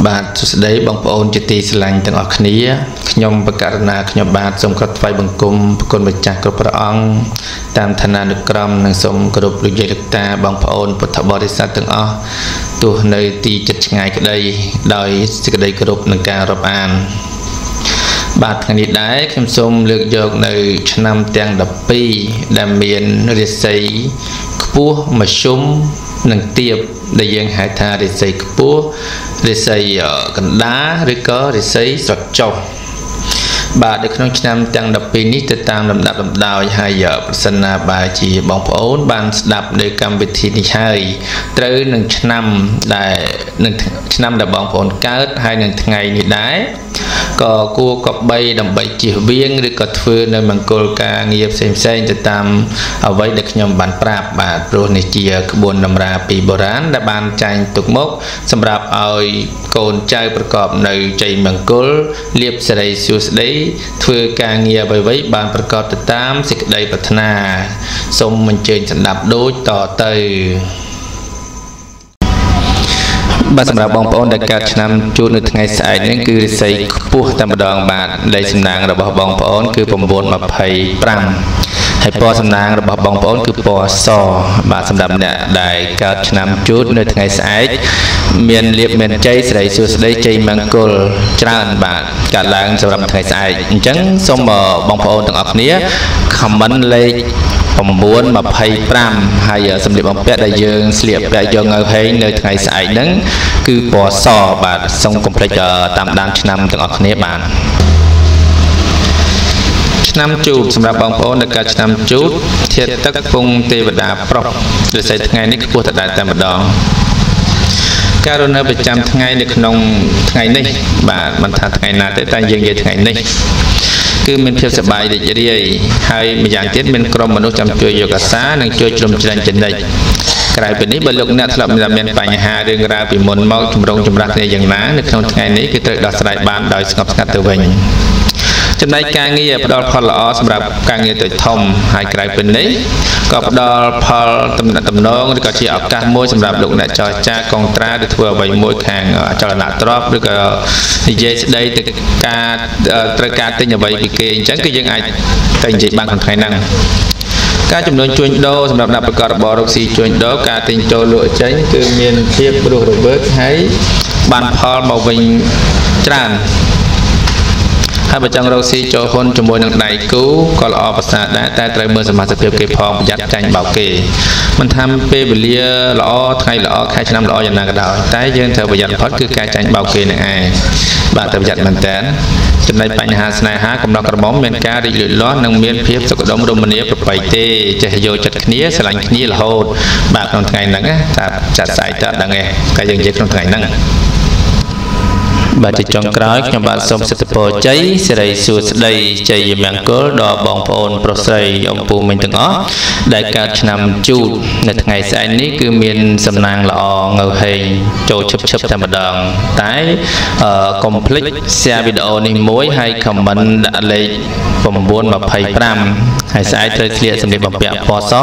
បាទសួស្តីបងប្អូនជាទីស្រឡាញ់ទាំងអស់គ្នាខ្ញុំបកករណាខ្ញុំបាទសូមគោរពថ្វាយបង្គំប្រគុណម្ចាស់គ្រប់ព្រះអង្គតាមឋានានុក្រមនិងសូមគោរពលោកយាយលោកតាបងប្អូនពុទ្ធបរិស័ទទាំងអស់ទោះនៅទីជិតឆ្ងាយក្តីដោយសេចក្តីគោរពនិងការរាប់អានបាទថ្ងៃនេះដែរខ្ញុំសូមលើកយកនៅឆ្នាំទាំង12ដែលមានរាសីខ្ពស់មធ្យមនិងទាបដែលយើងហៅថារាសីខ្ពស់រាសីកណ្ដាលឬក៏រាសីស្រកចុះបាទនៅក្នុងឆ្នាំទាំង12នេះទៅតាមលំដាប់លំដោយហើយប្រសិនណាបើជាបងប្អូនបានស្ដាប់នៅកម្មវិធីនេះហើយត្រូវនឹងឆ្នាំដែលបងប្អូនកើតហើយនឹងថ្ងៃនេះដែរក៏គួរកបីដើម្បីជៀសវាងឬក៏ធ្វើនៅមង្គលការងារផ្សេងទៅតាមអ្វីដែលខ្ញុំបានប្រាប់បាទព្រោះនេះជាក្បួនតម្រាពីបុរាណដែលបានចែងទុកមកសម្រាប់ឲ្យកូនចៅប្រកបនៅជ័យមង្គលលាភសិរីសួស្តីធ្វើការងារអ្វីៗបានប្រកបទៅតាមសេចក្តីប្រាថ្នាសូមអញ្ជើញស្ដាប់ដូចតទៅបាទសម្រាប់បងប្អូនដែលកើតឆ្នាំជួននៅថ្ងៃស្អែកនេះគឺរាសីខ្ពស់តែម្ដងបាទលេខសំណាងរបស់បងប្អូនគឺ925ហើយពណ៌សំណាងរបស់បងប្អូនគឺពណ៌សបាទសម្រាប់អ្នកដែលកើតឆ្នាំជួននៅថ្ងៃស្អែកមានលាភមានជ័យសិរីសួស្តីជ័យមង្គលច្រើនបាទកើតឡើងសម្រាប់ថ្ងៃស្អែកអញ្ចឹងសូមបងប្អូនទាំងអស់គ្នា comment លេខ925ហើយសម្លៀកបំពាក់ដែលយើងស្លៀកពាក់យកនៅហេងនៅថ្ងៃស្អែកហ្នឹងគឺពណ៌សបាទសូមកុំភ្លេចតាមដានឆ្នាំទាំងអស់គ្នាបាទឆ្នាំជូតសម្រាប់បងប្អូនដែលកើតឆ្នាំជូតធាតុទឹកពងទេវតាប្រុសរាសីថ្ងៃនេះខ្ពស់តែម្ដងការរស់នៅប្រចាំថ្ងៃនៅក្នុងថ្ងៃនេះបាទមិនថាថ្ងៃណាទេតែយើងនិយាយថ្ងៃនេះគឺមានភាពសប្បាយរីករាយហើយម្យ៉ាងទៀតមានក្រុមមនុស្សចាំជួយយកអាសានិងជួយជ្រោមជ្រែងចំណិចក្រៅពីនេះបើលោកអ្នកធ្លាប់មានបញ្ហារឿងរ៉ាវពីមុនមកចម្រូងចម្រាសគ្នាយ៉ាងណានៅក្នុងថ្ងៃនេះគឺត្រូវដោះស្រាយបានដោយស្ងប់ស្ងាត់ទៅវិញចំណែកការងារផ្ដល់ផលល្អសម្រាប់ការងារតូចធំហើយក្រៅពីនេះក៏ផ្ដល់ផលទំនាក់ទំនងឬក៏ជាឱកាសមួយសម្រាប់លោកអ្នកចរចាកងត្រាឬធ្វើអ្វីមួយខាងអចលនទ្រព្យឬក៏និយាយស្ដីទៅការត្រូវការទិញអ្វីពីគេអញ្ចឹងគឺយើងអាចទៅនិយាយបានក្នុងថ្ងៃហ្នឹងការចំនួនជួញដូរសម្រាប់អ្នកប្រកបរបររកស៊ីជួញដូរការទិញចូលលក់ចេញគឺមានភាពរស់រវើកហើយបានផលមកវិញច្រើនហើយបើចង់រកស៊ីចូលហ៊ុនជាមួយនឹងដៃគូក៏ល្អប្រសើរដែរតែត្រូវមើលសមាជិកគេផងប្រយ័ត្នចាញ់បោកគេមិនថាពេលវេលាល្អថ្ងៃល្អខែឆ្នាំល្អយ៉ាងណាក៏ដោយតែយើងត្រូវប្រយ័ត្នបំផុតគឺការចាញ់បោកគេនឹងឯងបាទត្រូវប្រយ័ត្នមែនតើចំណែកបញ្ហាស្នេហាកំណត់ក្រមុំមានការរីកលូតលាស់និងមានភាពសុខដុមរមនាប្រពៃទេចេះយកចិត្តគ្នាស្រឡាញ់គ្នារហូតបាទក្នុងថ្ងៃហ្នឹងតែចាត់ស្អែកតើដឹងទេតែយើងនិយាយក្នុងថ្ងៃហ្នឹងបាទជាចុងក្រោយខ្ញុំបាទសូមសិទ្ធិពរជ័យសិរីសួស្តីជ័យមង្គលដល់បងប្អូនប្រុសស្រីអំពូមិញទាំងអស់ដែលកើតឆ្នាំជូតនៅថ្ងៃស្អែកនេះគឺមានសំណាងល្អងើហេងចូលឈឹបតែម្ដងតែកុំភ្លេច share វីដេអូនេះមួយហើយ comment ដាក់លេខ925ហើយស្អែកត្រូវស្លៀកសម្លៀកបំពាក់ពណ៌ស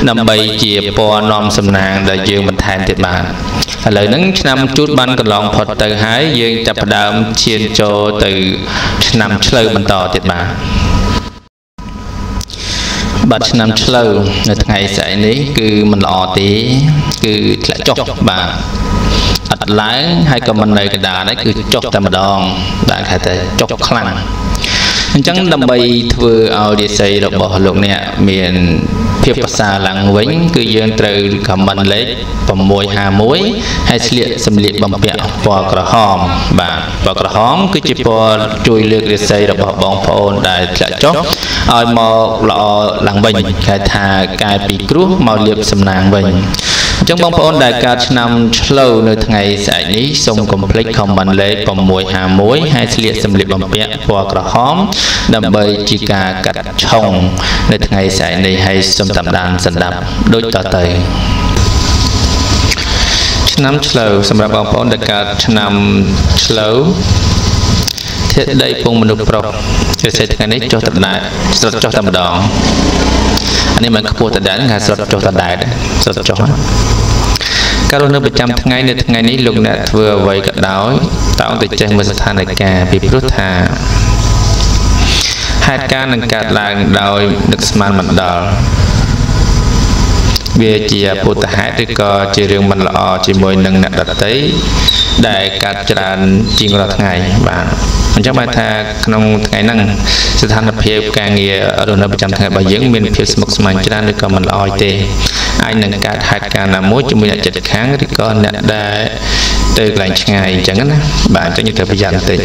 ដើម្បីជាពណ៌នាំសំណាងដែលយើងបន្ថែមទៀតបាទឥឡូវហ្នឹងឆ្នាំជូតបានកន្លងផុតទៅហើយយើងចាប់ផ្ដើមឈានចូលទៅឆ្នាំឆ្លូវបន្តទៀតបាទឆ្នាំឆ្លូវនៅថ្ងៃស្អែកនេះគឺមិនល្អទេគឺធ្លាក់ចុះបាទអត់ឡើងហើយក៏មិននៅកណ្ដាលដែរគឺចុះតែម្ដងបាទគេថាចុះខ្លាំងអញ្ចឹងដើម្បីធ្វើឲ្យរាសីរបស់លោកអ្នកមានភាពប្រសើរឡើងវិញគឺយើងត្រូវ comment លេខ651ហើយស្លៀកសម្លៀកបំពាក់ពណ៌ក្រហមបាទពណ៌ក្រហមគឺជាពណ៌ជួយលើករាសីរបស់បងប្អូនដែលធ្លាក់ចុះឲ្យមកល្អឡើងវិញគេថាកែពីគ្រោះមកលាភសំណាងវិញអញ្ចឹងបងប្អូនដែលកើតឆ្នាំឆ្លូវនៅថ្ងៃស្អែកនេះសូមកុំភ្លេច comment លេខ651ហើយស្លៀកសម្លៀកបំពាក់ពណ៌ក្រហមដើម្បីជាការកាត់ឆុងនៅថ្ងៃស្អែកនេះហើយសូមតាមដានស្ដាប់ដូចតទៅឆ្នាំឆ្លូវសម្រាប់បងប្អូនដែលកើតឆ្នាំឆ្លូវធាតុដីពងមនុស្សប្រុសជាសេចថ្ងៃនេះចុះតដែរស្រត់ចុះតែម្ដងអានេះមិនខ្ពស់តដែរគេស្រត់ចុះតដែរស្រត់ចុះ ការរស់នៅប្រចាំថ្ងៃនៅថ្ងៃនេះលោកអ្នកធ្វើអ្វីក៏ដោយតើទៅចេះមើលស្ថានភាពពីព្រោះថាហេតុការណ៍នឹងកើតឡើងដោយនឹកស្មានមិនដល់វាជាពុទ្ធហេតុឬក៏ជារឿងមិនល្អជាមួយនឹងអ្នកដទៃដែលកើតច្រើនជាងរាល់ថ្ងៃបាទអញ្ចឹងបានថាក្នុងថ្ងៃហ្នឹងស្ថានភាពការងាររស់នៅប្រចាំថ្ងៃរបស់យើងមានភាពស្មុគស្មាញច្រើនឬក៏មិនល្អទេអាចនឹងកើតហេតុការណ៍ណាមួយជាមួយអ្នកជិតខាងឬក៏អ្នកដែលទៅកន្លែងឆ្ងាយអញ្ចឹងណាបាទអញ្ចឹងយើងត្រូវប្រយ័ត្នបន្តិច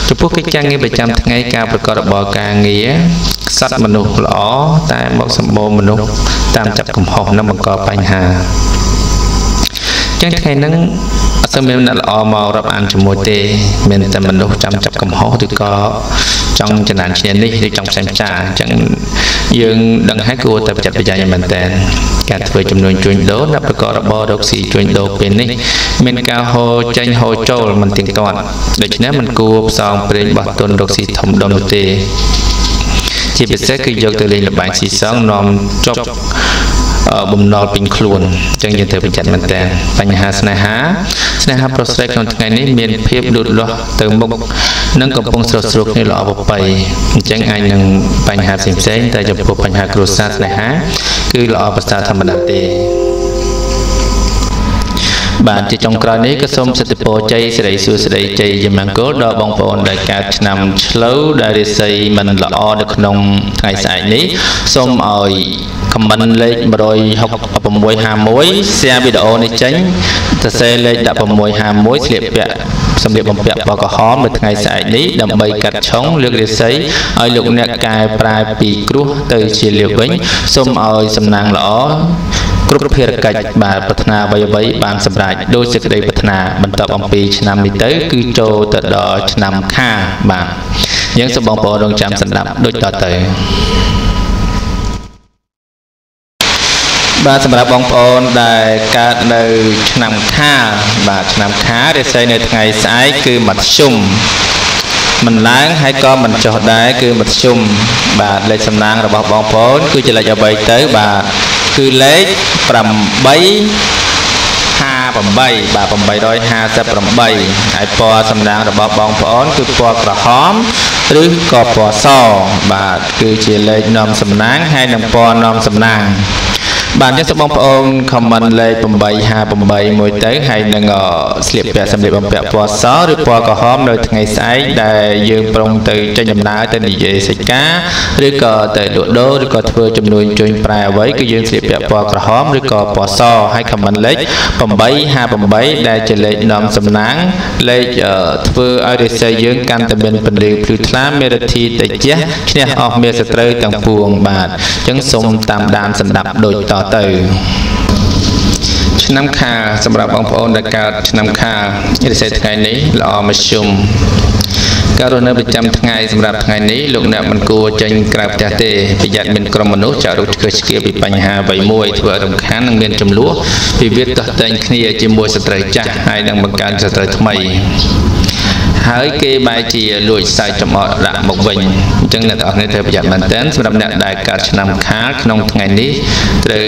ចំពោះកិច្ចការងារប្រចាំថ្ងៃការប្រកបរបរការងារខ្សត់មនុស្សល្អតែមកសម្បូរមនុស្សតាមចាប់កំហុសនិងបង្កបញ្ហាចឹងថ្ងៃហ្នឹងអត់សូវមានអ្នកល្អមករាប់អានជាមួយទេមានតែមនុស្សចាំចាប់កំហុសឬក៏ចង់ចំណានឈ្នានេះឬចង់ផ្សេងផ្សាអញ្ចឹងយើងដឹងហើយគួរតែប្រយ័ត្នប្រយែងមែនតើការធ្វើចំនួនជួញដូរអ្នកប្រកបរបររកស៊ីជួញដូរពេលនេះមានការហូរចេញហូរចូលមិនទៀងទាត់ដូច្នេះមិនគួរផ្សងព្រេងបោះទុនរកស៊ីធំដុំនោះទេជាពិសេសគឺយកទៅលេងល្បែងស៊ីសងនាំចប់បំណុលពេញខ្លួនអញ្ចឹងយើងត្រូវប្រយ័ត្នមែនតើបញ្ហាស្នេហាប្រុសស្រីក្នុងថ្ងៃនេះមានភាពលូតលាស់ទៅមុខនិងកំពុងស្រស់ស្រួលគ្នាល្អប្រពៃអញ្ចឹងអាចនឹងបញ្ហាផ្សេងតែចំពោះបញ្ហាគ្រួសារស្នេហាគឺល្អប្រសើរធម្មតាទេបាទជាចុងក្រោយនេះក៏សូមសិទ្ធិពរជ័យសិរីសួស្តីជ័យមង្គលដល់បងប្អូនដែលកើតឆ្នាំឆ្លូវដែលរាសីមិនល្អនៅក្នុងថ្ងៃស្អែកនេះសូមឲ្យខមមិនលេខ16651 share វីដេអូនេះចេញសរសេរលេខ1651ស្លៀកពាក់សម្លៀកបំពាក់ពណ៌ក្រហមនៅថ្ងៃស្អែកនេះដើម្បីកាត់ឆុងលើករាសីឲ្យលោកអ្នកកែប្រែពីគ្រោះទៅជាលាភវិញសូមឲ្យសំណាងល្អគ្រប់ភារកិច្ចបាទប្រាថ្នាអ្វីបានសម្រេចដោយសេចក្តីប្រាថ្នាបន្តអំពីឆ្នាំនេះទៅគឺចូលទៅដល់ឆ្នាំខាបាទយើងសូមបងប្អូនរងចាំស្ដាប់ដូចតទៅបាទសម្រាប់បងប្អូនដែលកើតនៅឆ្នាំខាបាទឆ្នាំខារាសីនៅថ្ងៃស្អែកគឺមធ្យមមិនឡើងហើយក៏មិនចុះដែរគឺមធ្យមបាទលេខសំណាងរបស់បងប្អូនគឺជាលេខអ្វីទៅបាទគឺលេខ858បាទ858ហើយពណ៌សំណាងរបស់បងប្អូនគឺពណ៌ក្រហមឬក៏ពណ៌សបាទគឺជាលេខនាំសំណាងហើយនិងពណ៌នាំសំណាងបាទចឹងសូមបងប្អូនខមមិនលេខ858មួយទៅហើយនឹងស្លៀកពាក់សម្លៀកបំពាក់ពណ៌សឬពណ៌ក្រហមនៅថ្ងៃស្អែកដែលយើងប្រុងទៅចេញដំណើរទៅនិយាយសិកាឬក៏ទៅលក់ដូរឬក៏ធ្វើចំនួនជួញប្រែអ្វីគឺយើងស្លៀកពាក់ពណ៌ក្រហមឬក៏ពណ៌សហើយខមមិនលេខ858ដែលជាលេខនាំសំណាងលេខធ្វើឲ្យរាសីយើងកាន់តែមានពន្លឺភ្លឺថ្លាមេរធីតិចឈ្នះអស់មេសត្រូវទាំងពួងបាទចឹងសូមតាមដានស្ដាប់ដូចតទៅឆ្នាំខាលសម្រាប់បងប្អូនដែលកើតឆ្នាំខាលរាសីថ្ងៃនេះល្អមធ្យមការរស់នៅប្រចាំថ្ងៃសម្រាប់ថ្ងៃនេះលោកអ្នកមិនគួរចេញក្រៅផ្ទះទេប្រយ័ត្នមានក្រុមមនុស្សចាក់រុកឆ្កឹះឆ្កៀពីបញ្ហាអ្វីមួយធ្វើឲ្យរំខាននិងមានចំនួនវិវាទទាស់តែងគ្នាជាមួយស្ត្រីចាស់ហើយនឹងបង្កើនស្ត្រីថ្មីហើយគេបែរជាលួចសាយចំអកដាក់មកវិញអញ្ចឹងអ្នកទាំងអស់គ្នាត្រូវប្រយ័ត្នមែនទែនសម្រាប់អ្នកដែលកើតឆ្នាំខាលក្នុងថ្ងៃនេះត្រូវ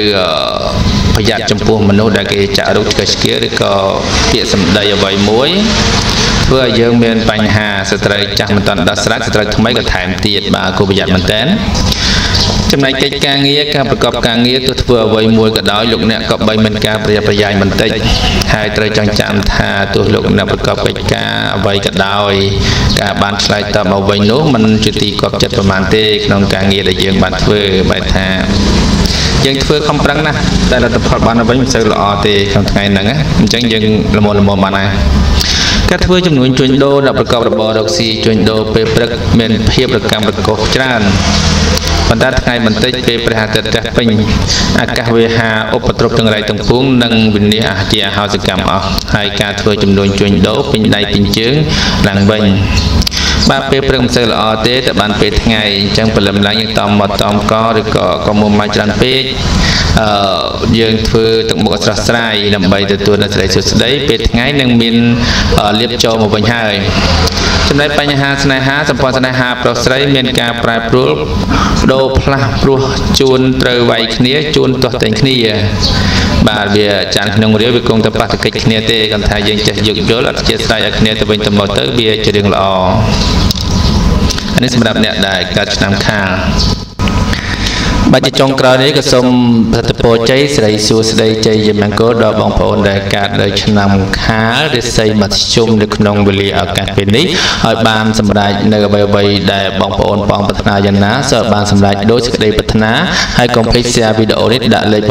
ប្រយ័ត្នចំពោះមនុស្សដែលគេចាក់រុកឆ្កឹះឆ្កៀឬក៏ពាក្យសម្ដីអ្វីមួយធ្វើឲ្យយើងមានបញ្ហាស្ត្រីចាស់មិនទាន់ដោះស្រាយស្ត្រីថ្មីក៏ថែមទៀតបាទគួរប្រយ័ត្នមែនទែនចំណែកកិច្ចការងារការប្រកបការងារទោះធ្វើអ្វីមួយក៏ដោយលោកអ្នកក៏បីមានការប្រយ័ត្នប្រយែងបន្តិចហើយត្រូវចងចាំថាទោះលោកអ្នកប្រកបកិច្ចការអ្វីក៏ដោយការបានឆ្លើយតបមកវិញនោះមិនជាទីគាប់ចិត្តប្រមាណទេក្នុងការងារដែលយើងបានធ្វើបែរថាយើងធ្វើខំប្រឹងណាស់តែលទ្ធផលបានវិញមិនសូវល្អទេក្នុងថ្ងៃហ្នឹងអញ្ចឹងយើងល្មមបានហើយការធ្វើចំនួនជួញដូរអ្នកប្រកបរបររកស៊ីជួញដូរពេលព្រឹកមានភាពរកម្មរកុសច្រើនប៉ុន្តែថ្ងៃបន្តិចពេលព្រះអាទិត្យពេញអាកាសវាហាឧបទ្រពទាំងរៃទាំងពួងនិងវិនិច្ឆ័យជាអហោសកម្មអស់ហើយការធ្វើចំនួនជួញដូរពេញដៃពេញជើងឡើងវិញបាទពេលព្រឹកមិនសូវល្អទេតែបានពេលថ្ងៃអញ្ចឹងព្រលឹមឡើងយើងតំមកតំកឬក៏មុំមកច្រើនពេកយើងធ្វើទឹកមុខស្រស់ស្រាយដើម្បីទទួលនូវសេចក្តីសុខស្តីពេលថ្ងៃនឹងមានលៀបចូលមកវិញហើយ ចំណែកបញ្ហាស្នេហាសម្ព័ន្ធស្នេហាប្រុសស្រីមានការប្រែប្រួលដូរផ្លាស់ព្រោះជួនត្រូវវាយគ្នាជួនទាស់តែងគ្នាបាទវាចានក្នុងរាវវាគង់តែបាតុកិច្ចគ្នាទេគាត់ថាយើងចេះយោគយល់អត់ជាស្រ័យឲ្យគ្នាទៅវិញទៅមកទៅវាជារឿងល្អអានេះសម្រាប់អ្នកដែលកើតឆ្នាំខាលបាទជាចុងក្រោយនេះក៏សូមប្រតិពរជ័យសិរីសួស្តីជ័យយមង្គលដល់បងប្អូនដែលកើតនៅឆ្នាំខាលរិស័យមធ្យមនៅក្នុងវេលាឱកាសពេលនេះឲ្យបានសម្រេចនៅអ្វីៗដែលបងប្អូនបងប្រាថ្នាយ៉ាងណាសូមបានសម្រេចដោយសេចក្តីប្រាថ្នាហើយកុំភ្លេច share វីដេអូនេះដាក់លេខ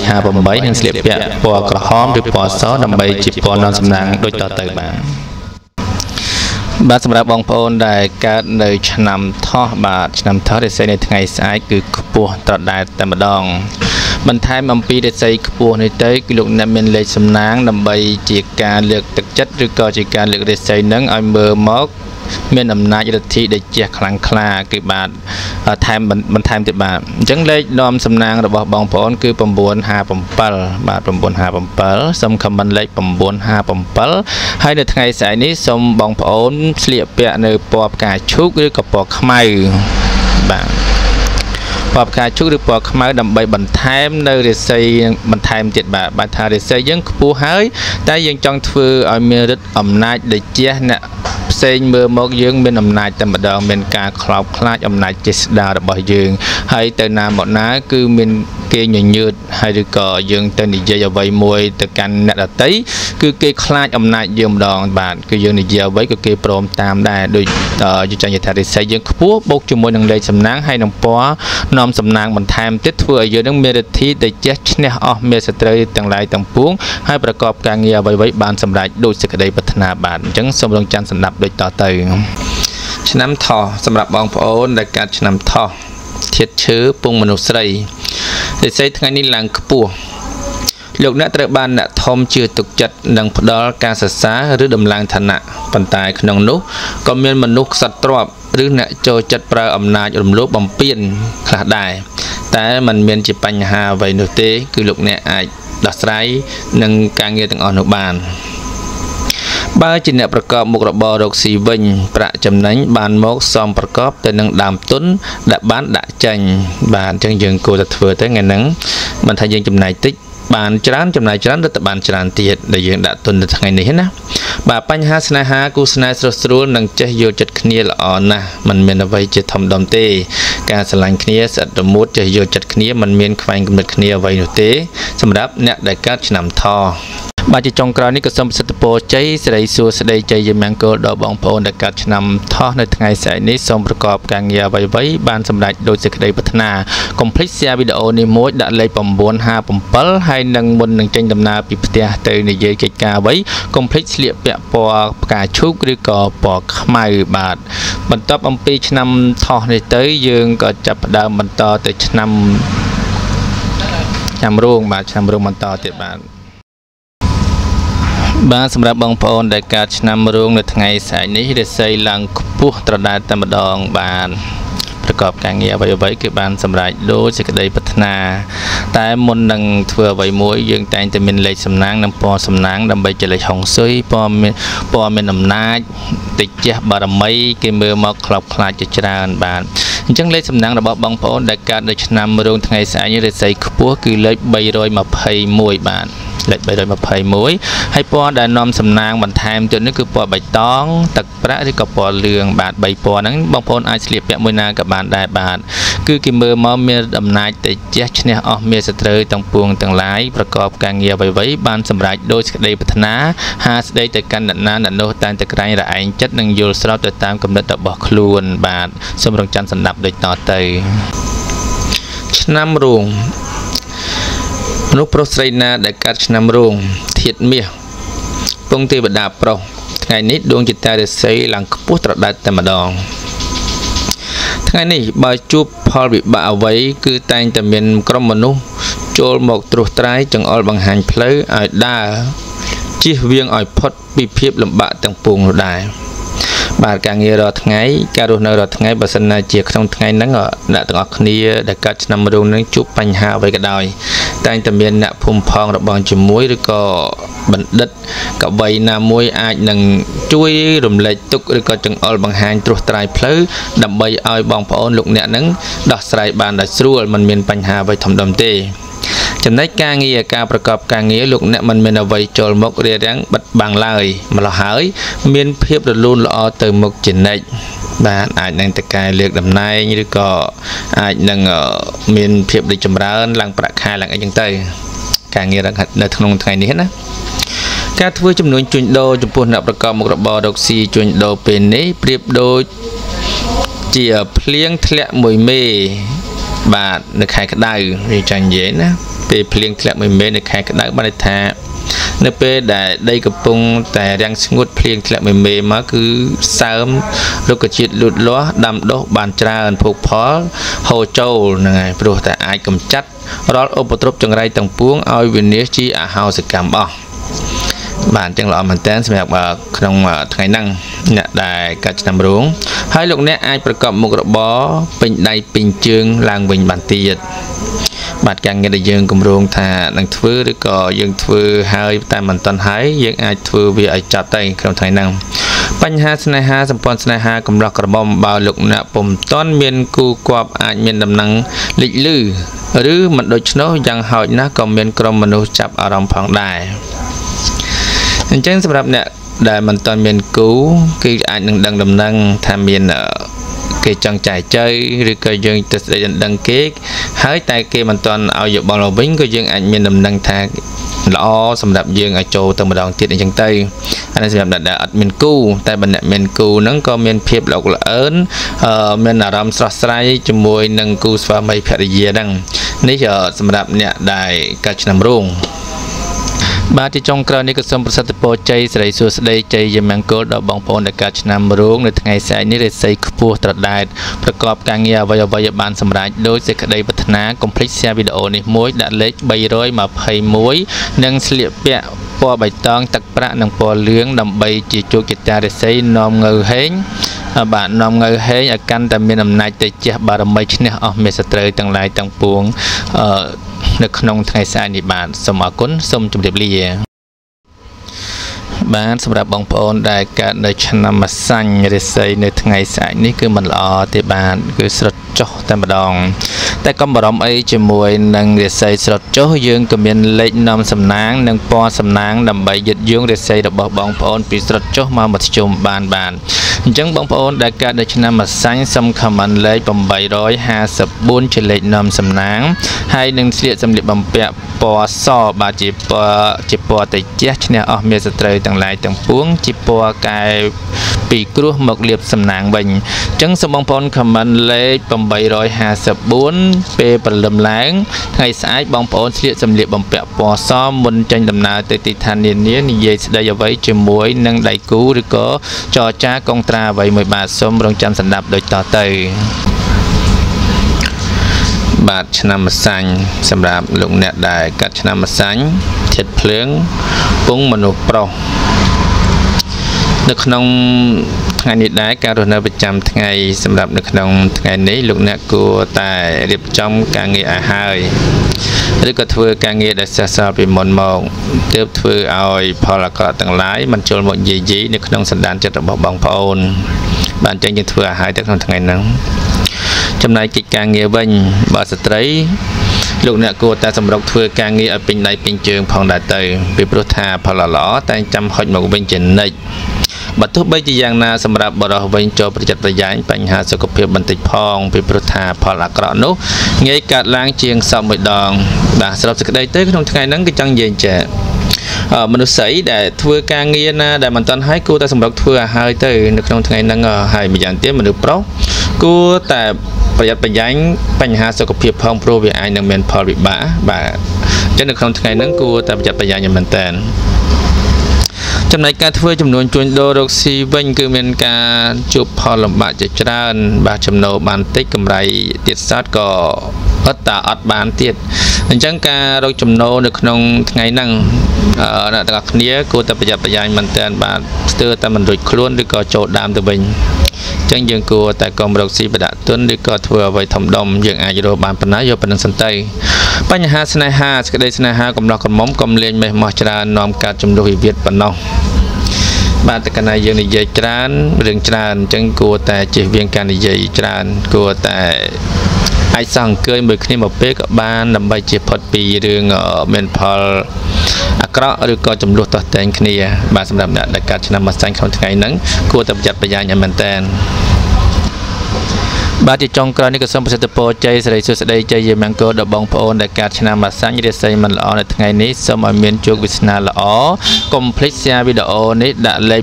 858និងស្លៀកពាក់ពណ៌ក្រហមឬពណ៌សដើម្បីជាពណ៌នាំសំណាងដូចតទៅបាទសម្រាប់បងប្អូនដែលកើតនៅឆ្នាំថោះបាទឆ្នាំថោះរិស័យនៅថ្ងៃស្អែកគឺខ្ពស់ត្រដែតតែម្ដងបន្ថែមអំពីរិស័យខ្ពស់នេះទៅគឺលោកអ្នកមានលេខសំណាងដើម្បីជាការលើកទឹកចិត្តឬក៏ជាការលើករិស័យនឹងឲ្យមើលមកមានអំណាចឫទ្ធិដែលជះខ្លាំងក្លាគឺបាទបន្ថែមទៀតបាទអញ្ចឹងលេខនាំសំណាងរបស់បងប្អូនគឺ957បាទ957សូមខមមិនលេខ957ហើយនៅថ្ងៃស្អែកនេះសូមបងប្អូនស្លៀកពាក់នៅពណ៌ផ្កាឈូកឬក៏ពណ៌ខ្មៅបាទពណ៌ផ្កាឈូកឬពណ៌ខ្មៅដើម្បីបន្ថែមនៅរិស័យបន្ថែមទៀតបាទថារិស័យយើងខ្ពស់ហើយតែយើងចង់ធ្វើឲ្យមានឫទ្ធិអំណាចដែលជះអ្នកផ្សេងមើលមកយើងមានអំណាចតែម្ដងមានការខ្លោបខ្លាចអំណាចចេស្តារបស់យើងហើយទៅណាមកណាគឺមានគេញញើតហើយឬក៏យើងទៅនិយាយអ្វីមួយទៅកាន់អ្នកដទៃគឺគេខ្លាចអំណាចយើងម្ដងបាទគឺយើងនិយាយអ្វីក៏គេព្រមតាមដែរដូចយុចាញ់ថារិស័យយើងខ្ពស់បូកជាមួយនឹងលេខសំណាងហើយនឹងពណ៌នាំសំណាងបន្ថែមទៀតធ្វើឲ្យយើងនឹងមានឫទ្ធិដែលជះឈ្នះអស់មេសត្រូវទាំងឡាយទាំងពួងហើយប្រកបការងារអ្វីៗបានសម្រេចដោយសេចក្តីប្រាថ្នាបាទអញ្ចឹងសូមរងចាំស្ដាប់ដូចតទៅឆ្នាំថោះសម្រាប់បងប្អូនដែលកើតឆ្នាំថោះធាតុឈើពងមនុស្សស្រីរិស័យថ្ងៃនេះឡើងខ្ពស់លោកអ្នកត្រូវបានអ្នកធំជឿទុកចិត្តនិងផ្ដល់ការសរសើរឬដំឡើងឋានៈប៉ុន្តែក្នុងនោះក៏មានមនុស្សខ្សត់ទ្រព្យឬអ្នកចូលចិត្តប្រើអំណាចរំលោភបំពានខ្លះដែរតែมันមានជាបញ្ហាអ្វីនោះទេគឺលោកអ្នកអាចដោះស្រាយនឹងការងារទាំងអស់នោះបានបើជាអ្នកប្រកបមុខរបររកស៊ីវិញប្រាក់ចំណេញបានមកសមប្រកបទៅនឹងដើមទុនដែលបានដាក់ចេញបាទអញ្ចឹងយើងគួរតែធ្វើទៅថ្ងៃហ្នឹងមិនថាយើងចំណាយតិចបានច្រើនចំណាយច្រើនឬទៅបានច្រើនទៀតដែលយើងដាក់ទុននៅថ្ងៃនេះណាបាទបញ្ហាស្នេហាគូស្នេហ៍ស្រស់ស្រួលនិងចេះយល់ចិត្តគ្នាល្អណាស់มันមានអ្វីជាធំដុំទេការស្រឡាញ់គ្នាស្អិតរមួតចេះយល់ចិត្តគ្នាมันមានខ្វែងគំនិតគ្នាអ្វីនោះទេសម្រាប់អ្នកដែលកើតឆ្នាំថោះបាទជាចុងក្រោយនេះក៏សូមប្រសិទ្ធពរជ័យសិរីសួស្តីជ័យយមង្គលដល់បងប្អូនដែលកើតឆ្នាំថោះនៅថ្ងៃស្អែកនេះសូមប្រកបការងារអ្វីៗបានសម្រេចដោយសេចក្តីប្រាថ្នាកុំភ្លេច share វីដេអូនេះមួយដាក់លេខ957ហើយនឹងមុននឹងចេញដំណើរពីផ្ទះទៅនិយាយកិច្ចការអ្វីកុំភ្លេចស្លៀកពាក់ពណ៌ផ្កាឈូកឬក៏ពណ៌ខ្មៅបាទបន្ទាប់អំពីឆ្នាំថោះនេះទៅយើងក៏ចាប់ផ្ដើមបន្តទៅឆ្នាំរោងបាទឆ្នាំរោងបន្តទៀតបាទសម្រាប់បងប្អូនដែលកើតឆ្នាំរោងនៅថ្ងៃស្អែកនេះរិស័យឡើងខ្ពស់ត្រដែតតែម្ដងបាទប្រកបការងារអ្វីៗគឺបានសម្រេចដោយសេចក្តីប្រាថ្នាតែមុននឹងធ្វើអ្វីមួយយើងតែងតែមានលេខសំណាងនិងពណ៌សំណាងដើម្បីជាលេខហុងស៊ុយពណ៌មានអំណាចតិចជះបារមីគេមើលមកខ្លោបខ្លាចជាច្រើនបាទអញ្ចឹងលេខសំណាងរបស់បងប្អូនដែលកើតនៅឆ្នាំរោងថ្ងៃស្អែកនេះរិស័យខ្ពស់គឺលេខ321បាទលេខ321ហើយពណ៌ដែលនាំសំណាងបន្ថែមទៀតនេះគឺពណ៌បៃតងទឹកប្រាក់ឬក៏ពណ៌លឿងបាទ3ពណ៌ហ្នឹងបងប្អូនអាចស្លៀកពាក់មួយណាក៏បានដែរបាទគឺគេមើលមកមានអំណាចទៅជះឈ្នះអស់មេសត្រូវទាំងពួងទាំងឡាយប្រកបការងារអ្វីៗបានសម្រេចដោយសេចក្តីប្រាថ្នាហាស្ដីទៅកាន់អ្នកណាអ្នកនោះតែងតែក្រែងរឯងចិត្តនិងយល់ស្របទៅតាមគំនិតរបស់ខ្លួនបាទសូមរងចាំស្ដាប់ដូចតទៅឆ្នាំរោងមនុស្សប្រុសស្រីណាដែលកើតឆ្នាំរោងធាតុមាសពងទេវតាប្រុសថ្ងៃនេះដួងចិត្តរិស័យឡើងខ្ពស់ត្រដែតតែម្ដងថ្ងៃនេះបើជួបផលវិបាកអ្វីគឺតែងតែមានក្រុមមនុស្សចូលមកត្រួសត្រាយចង្អុលបង្ហាញផ្លូវឲ្យដើរជៀសវាងឲ្យផុតពីភាពលំបាកទាំងពួងនោះដែរបាទការងាររាល់ថ្ងៃការរស់នៅរាល់ថ្ងៃបើសិនណាជាក្នុងថ្ងៃហ្នឹងអ្នកទាំងអស់គ្នាដែលកើតឆ្នាំរោងនឹងជួបបញ្ហាអ្វីក៏ដោយ តែងតែមានអ្នកភូមិផងរបស់ជាមួយឬក៏បណ្ឌិតកវីណាមួយអាចនឹងជួយរំលែកទុកឬក៏ចង្អុលបង្ហាញត្រួសត្រាយផ្លូវដើម្បីឲ្យបងប្អូនលោកអ្នកនឹងដោះស្រាយបានដោយស្រួលមិនមានបញ្ហាអ្វីធំដុំទេចំណែកការងារការប្រកបការងារលោកអ្នកមិនមានអ្វីចូលមករារាំងបិទបាំងឡើយម្ល៉េះហើយមានភាពរលូនល្អទៅមុខជានិច្ចបាទអាចនឹងតកែលើកតំណែងឬក៏អាចនឹងមានភាពរីកចម្រើនឡើងប្រាក់ខែឡើងអីចឹងទៅការងារនៅក្នុងថ្ងៃនេះណាការធ្វើចំនួនជួញដូរចំពោះអ្នកប្រកបមុខរបររកស៊ីជួញដូរពេលនេះប្រៀបដូចជាភ្លៀងធ្លាក់មួយមេបាទនៅខែក្តៅវាចាញ់និយាយណាពេលភ្លៀងធ្លាក់មួយមេនៅខែក្តៅបានន័យថានៅពេលដែលដីកំពុងតែរាំងស្ងួតភ្លៀងធ្លាក់មួយមេមកគឺសើមរុក្ខជាតិលូតលាស់ដាំដុះបានច្រើនភោគផលហូរចូលហ្នឹងហើយព្រោះតែអាចកម្ចាត់រាល់ឧបទ្រពចង្រៃទាំងពួងឲ្យវិនាសជាអហោសកម្មអស់បាទអញ្ចឹងល្អមែនតើសម្រាប់ក្នុងថ្ងៃហ្នឹងអ្នកដែលកាត់ឆ្នាំរោងហើយលោកអ្នកអាចប្រកបមុខរបរពេញដៃពេញជើងឡើងវិញបានទៀតបាទការងារដែលយើងគម្រោងថានឹងធ្វើឬក៏យើងធ្វើហើយតែមិនទាន់ហើយយើងអាចធ្វើវាឲ្យចប់ទៅក្នុងថ្ងៃហ្នឹងបញ្ហាស្នេហាសម្ព័ន្ធស្នេហាកំឡោះក្រមុំបើលោកអ្នកពុំទាន់មានគូគប់អាចមានដំណឹងលេចលឺឬមិនដូច្នោះយ៉ាងហោចណាស់ក៏មានក្រុមមនុស្សចាប់អារម្មណ៍ផងដែរអញ្ចឹងសម្រាប់អ្នកដែលមិនទាន់មានគូគឺអាចនឹងដឹងដំណឹងថាមានគេចង់ចែកចៃឬក៏យើងទៅស្ដីដឹងគេហើយតែគេមិនទាន់ឲ្យយោបល់មកវិញក៏យើងអាចមានដំណឹងថាល្អសម្រាប់យើងឲ្យចូលទៅម្ដងទៀតអញ្ចឹងទៅអានេះសម្រាប់អ្នកដែលអត់មានគូតែបើអ្នកមានគូហ្នឹងក៏មានភាពល្អល្អើនមានអារម្មណ៍ស្រស់ស្រាយជាមួយនឹងគូស្វាមីភរិយាហ្នឹងនេះសម្រាប់អ្នកដែលកើតឆ្នាំរោងបាទជាចុងក្រោយនេះក៏សូមប្រសិទ្ធពរជ័យសិរីសួស្តីជ័យយមង្គលដល់បងប្អូនដែលកើតឆ្នាំរោងនៅថ្ងៃស្អែកនេះរាសីខ្ពស់ត្រដែតប្រកបការងារអ្វីៗឲ្យបានសម្រេចដោយសេចក្តីប្រាថ្នាកុំភ្លេច share វីដេអូនេះមួយដាក់លេខ321និងស្លៀកពាក់ពណ៌បៃតងទឹកប្រាក់និងពណ៌លឿងដើម្បីជាជោគជតារាសីនាំងើហេងបាទនាំងើហេងឲ្យកាន់តែមានអំណាចទៅជះបារមីឈ្នះអស់មេសត្រូវទាំងឡាយទាំងពួងនៅក្នុងថ្ងៃស្អែកនេះបាទសូមអរគុណសូមជម្រាបលាបាទសម្រាប់បងប្អូនដែលកើតនៅឆ្នាំម្សាញ់រាសីនៅថ្ងៃស្អែកនេះគឺមិនល្អទេបាទគឺស្រត់ចុះតែម្ដងតែកុំបារម្ភអីជាមួយនឹងរាសីស្រត់ចុះយើងក៏មានលេខនាំសំណាងនិងពណ៌សំណាងដើម្បីយឹតយងរាសីរបស់បងប្អូនពីស្រត់ចុះមកមធ្យមបានអញ្ចឹងបងប្អូនដែលកើតនៅឆ្នាំម្សាញ់សូមខមមិនលេខ854ជាលេខនាំសំណាងហើយនឹងស្លៀកសម្លៀកបំពាក់ពណ៌សបាទជាពណ៌តេជះឈ្នះអស់មេសត្រូវទាំងឡាយទាំងពួងជាពណ៌កែពីគ្រោះមកលាបសំណាងវិញអញ្ចឹងសូមបងប្អូនខមមិនលេខ854ពេលព្រលឹមឡើងថ្ងៃស្អែកបងប្អូនស្លៀកសម្លៀកបំពាក់ពណ៌សមុនចេញដំណើរទៅទីឋាននានានិយាយស្ដីអ្វីជាមួយនឹងដៃគូឬក៏ចរចាកងត្រាអ្វីមួយបាទសូមរងចាំស្ដាប់ដូចតទៅបាទឆ្នាំម្សាញ់សម្រាប់លោកអ្នកដែលកាត់ឆ្នាំម្សាញ់ធាតុភ្លើងពងមនុស្សប្រុសនៅក្នុងថ្ងៃនេះដែរការរស់នៅប្រចាំថ្ងៃសម្រាប់នៅក្នុងថ្ងៃនេះលោកអ្នកគួរតែរៀបចំការងារឲ្យហើយឬក៏ធ្វើការងារដែលសេះសល់ពីមុនមកទើបធ្វើឲ្យផលអាក្រក់ទាំងឡាយមិនចូលមកយាយីនៅក្នុងសន្តានចិត្តរបស់បងប្អូនបានចឹងយើងធ្វើឲ្យហើយទៅក្នុងថ្ងៃហ្នឹងចំណែកកិច្ចការងារវិញបើស្ត្រីលោកអ្នកគួរតែសម្រុកធ្វើការងារឲ្យពេញដៃពេញជើងផងដែរទៅពីព្រោះថាផលល្អតែចាំហុចមកវិញជានិច្ចបើទោះបីជាយ៉ាងណាសម្រាប់បរិសុទ្ធវិញចូលប្រយ័ត្នប្រយែងបញ្ហាសុខភាពបន្តិចផងពីព្រោះថាផលអាក្រក់នោះងាយកើតឡើងជាងសពមួយដងបាទសរុបសេចក្តីទៅក្នុងថ្ងៃហ្នឹងគឺចង់និយាយចាមនុស្សស្រីដែលធ្វើការងារណាដែលមិនទាន់ហើយគួរតែសម្រុកធ្វើឲ្យហើយទៅនៅក្នុងថ្ងៃហ្នឹងហើយម្យ៉ាងទៀតមនុស្សប្រុសគួរតែប្រយ័ត្នប្រយែងបញ្ហាសុខភាពផងព្រោះវាអាចនឹងមានផលវិបាកបាទអញ្ចឹងនៅក្នុងថ្ងៃហ្នឹងគួរតែប្រយ័ត្នប្រយែងយ៉ាងមែនតើចំណែកការធ្វើចំនួនជួញដូររកស៊ីវិញគឺមានការជួបផលលំបាកជាច្រើនបាទចំណូលបានតិចកម្រៃទៀតសោតក៏អត់បានទៀតអញ្ចឹងការរកចំណូលនៅក្នុងថ្ងៃហ្នឹងអ្នកទាំងអស់គ្នាគួរតែប្រយ័ត្នប្រយែងមែនទែនបាទ ស្ទើរតែមិនរួចខ្លួនឬក៏ចូលដើមទៅវិញចឹងយើងគួរតែកុំរកស៊ីបដាក់ទុនឬក៏ធ្វើអ្វីធំដុំយើងអាចរកបានប៉ុណ្ណាយកប៉ុណ្ណឹងសិនទៅបញ្ហាស្នេហាសេចក្តីស្នេហាកំឡោះកំមុំកុំលេងមេះម៉ោះច្រើននាំកើតចំនួនវិវាទប៉ុណ្ណោះបាទតែកណ្ណាយើងនិយាយច្រើនរឿងច្រើនអញ្ចឹងគួរតែជៀសវាងការនិយាយច្រើនគួរតែអាចសង្កេតមួយគ្នាមកពេលក៏បានដើម្បីជៀសផុតពីរឿងមានផលអាក្រក់ឬក៏ចំនួនតោះតែងគ្នាបាទសម្រាប់អ្នកដែលកើតឆ្នាំម្សាញ់ក្នុងថ្ងៃហ្នឹងគួរតែប្រយ័ត្នប្រយែងឲ្យមែនតើបាទជាចុងក្រោយនេះក៏សូមប្រសិទ្ធពរជ័យសិរីសួស្តីជ័យយាមង្គលដល់បងប្អូនដែលកើតឆ្នាំម្សាញ់រាសីមិនល្អនៅថ្ងៃនេះសូមឲ្យមានជោគវាសនាល្អកុំភ្លេច share វីដេអូនេះដាក់លេខ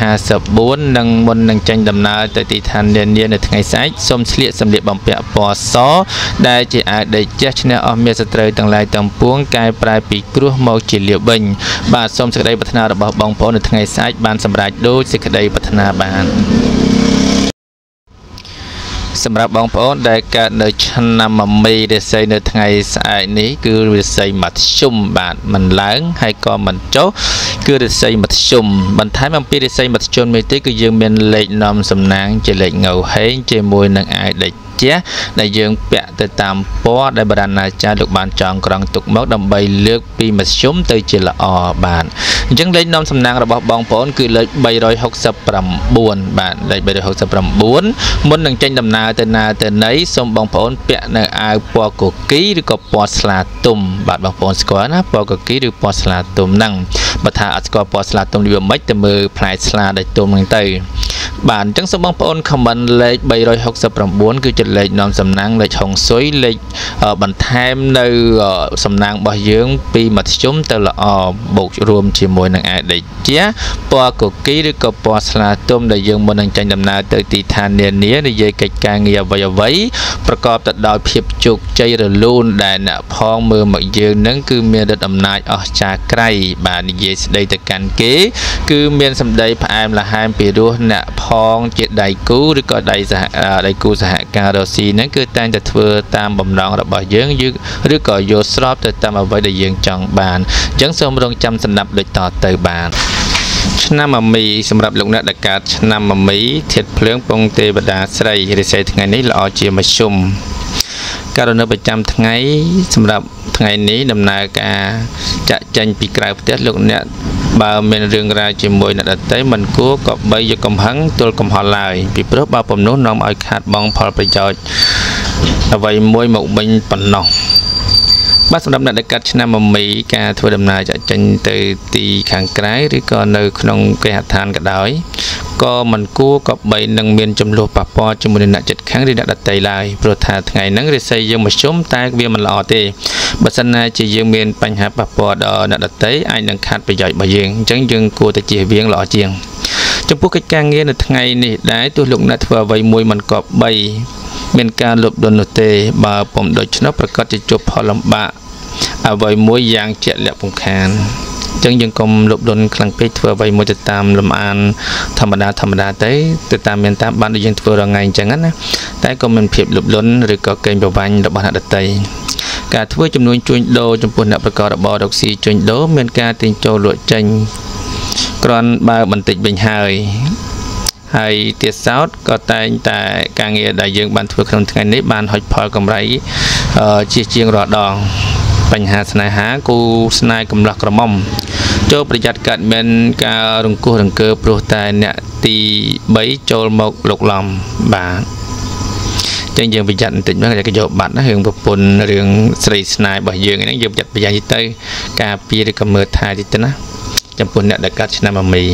854និងមុននឹងចេញដំណើរទៅទីឋាននានានៅថ្ងៃស្អែកសូមស្លៀកសម្លៀកបំពាក់ពណ៌សដែលជាអាវដេកជះឈ្នះអស់មានសត្រូវទាំងឡាយទាំងពួងកែប្រែពីគ្រោះមកជាលាភវិញបាទសូមសេចក្តីប្រាថ្នារបស់បងប្អូននៅថ្ងៃស្អែកបានសម្រេចដូចសេចក្តីប្រាថ្នាបានសម្រាប់បងប្អូនដែលកើតនៅឆ្នាំមមីរាសីនៅថ្ងៃស្អែកនេះគឺរាសីមធ្យមបាទមិនឡើងហើយក៏មិនចុះគឺរាសីមធ្យមបន្ថែមអំពីរាសីមធ្យមនេះទេគឺយើងមានលេខនាំសំណាងជាលេខងៅហេងជាមួយនឹងអាយដេកដែលយើងពាក់ទៅតាមពណ៌ដែលបរាណាចារ្យលោកបានចងក្រងទុកមកដើម្បីលើកពីមធ្យមទៅជាល្អបាទអញ្ចឹងលេខនាំសំណាងរបស់បងប្អូនគឺលេខ369បាទលេខ369មុននឹងចេញដំណើរទៅណាទៅណីសូមបងប្អូនពាក់នៅអាវពណ៌កគីឬក៏ពណ៌ស្លាទុំបាទបងប្អូនស្គាល់ណាពណ៌កគីឬពណ៌ស្លាទុំហ្នឹងបើថាអត់ស្គាល់ពណ៌ស្លាទុំវាមិនទៅមើលផ្លែស្លាដែលទុំហ្នឹងទៅបាទអញ្ចឹងសូមបងប្អូនខមមិនលេខ369គឺជាលេខនាំសំណាងលេខហុងស៊ុយលេខបន្ថែមនៅសំណាងរបស់យើងពីមធ្យមទៅល្អបូករួមជាមួយនឹងអាយដេកពណ៌កគីឬក៏ពណ៌ស្លាទុំដែលយើងមុននឹងចេញដំណើរទៅទីឋាននានានិយាយកិច្ចការងារអ្វីប្រកបទៅដោយភាពជោគជ័យរលូនដែលអ្នកផងមើលមកយើងនឹងគឺមានฤទ្ធិអំណាចអស្ចារ្យក្រៃបាទនិយាយស្ដីទៅកាន់គេគឺមានសម្ដីផ្អែមល្ហែមពីរោះអ្នកផងជាដៃគូឬក៏ដៃគូសហការរស៊ីហ្នឹងគឺតែងតែធ្វើតាមបំណងរបស់យើងឬក៏យល់ស្របទៅតាមអ្វីដែលយើងចង់បានអញ្ចឹងសូមរងចាំស្ដាប់ដូចតទៅបានឆ្នាំមមីសម្រាប់លោកអ្នកដែលកើតឆ្នាំមមីធាតុភ្លើងពងទេវតាស្រីរាសីថ្ងៃនេះល្អជាមធ្យមករណីប្រចាំថ្ងៃសម្រាប់ថ្ងៃនេះដំណើរការចាក់ចេញពីក្រៅផ្ទះលោកអ្នកបើមានរឿងរ៉ាវជាមួយអ្នកដទៃមិនគួរក៏បីយកកំហឹងទល់កំហល់ឡើយពីព្រោះបើពំនោះនាំឲ្យខាតបង់ផលប្រយោជន៍អ្វីមួយមកវិញប៉ុណ្ណោះបាទសម្រាប់អ្នកដែលកាត់ឆ្នាំមមីការធ្វើដំណើរចាក់ចេញទៅទីខាងក្រៅឬក៏នៅក្នុងគេហដ្ឋានក៏ដោយក៏មិនគួរក៏បីនឹងមានចំនួនប៉ះពាល់ជាមួយនឹងអ្នកជិតខាងឬអ្នកដទៃឡើយព្រោះថាថ្ងៃហ្នឹងរាសីយើងមធ្យមតែវាមិនល្អទេបើសិនណាជាយើងមានបញ្ហាប៉ះពាល់ដល់អ្នកដទៃអាចនឹងខាតប្រយោជន៍របស់យើងអញ្ចឹងយើងគួរតែជៀសវាងល្អជាងចំពោះកិច្ចការងារនៅថ្ងៃនេះដែរទោះលោកអ្នកធ្វើអ្វីមួយមិនគប្បីមានការលុបលន់នោះទេបើពុំដូច្នោះប្រកាសជាជួបផលលំបាកអ្វីមួយយ៉ាងជាក់លាក់ពំខានអញ្ចឹងយើងកុំលុបលន់ខ្លាំងពេកធ្វើអ្វីមួយទៅតាមលំអានធម្មតាទៅតាមមានតាមបានដូចយើងធ្វើរាល់ថ្ងៃអញ្ចឹងណាតែក៏មានភាពលុបលន់ឬក៏កេងប្រវ័ញ្ចរបស់អ្នកដទៃការធ្វើចំនួនជួញដូរចំពោះអ្នកប្រកបរបររកស៊ីជួញដូរមានការទិញចូលលក់ចេញគ្រាន់បើបន្តិចវិញហើយទៀតសោតក៏តែងតែការងារដែលយើងបានធ្វើក្នុងថ្ងៃនេះបានហុចផលកម្រៃជាងរាល់ដងបញ្ហាស្នេហាគូស្នេហ៍កំឡោះក្រមុំចូលប្រយ័ត្នកើតមានការរង្គោះរង្គើព្រោះតែអ្នកទី3ចូលមកលោកឡំបាទចឹងយើងប្រយ័ត្នបន្តិចមកគេយកបាត់ណារឿងប្រពន្ធរឿងស្រីស្នេហ៍របស់យើងហ្នឹងយើងប្រយ័ត្នប្រយែងទៅការពារឬក៏មើលថែតិចទៅណាចំពោះអ្នកដែលកើតឆ្នាំមមី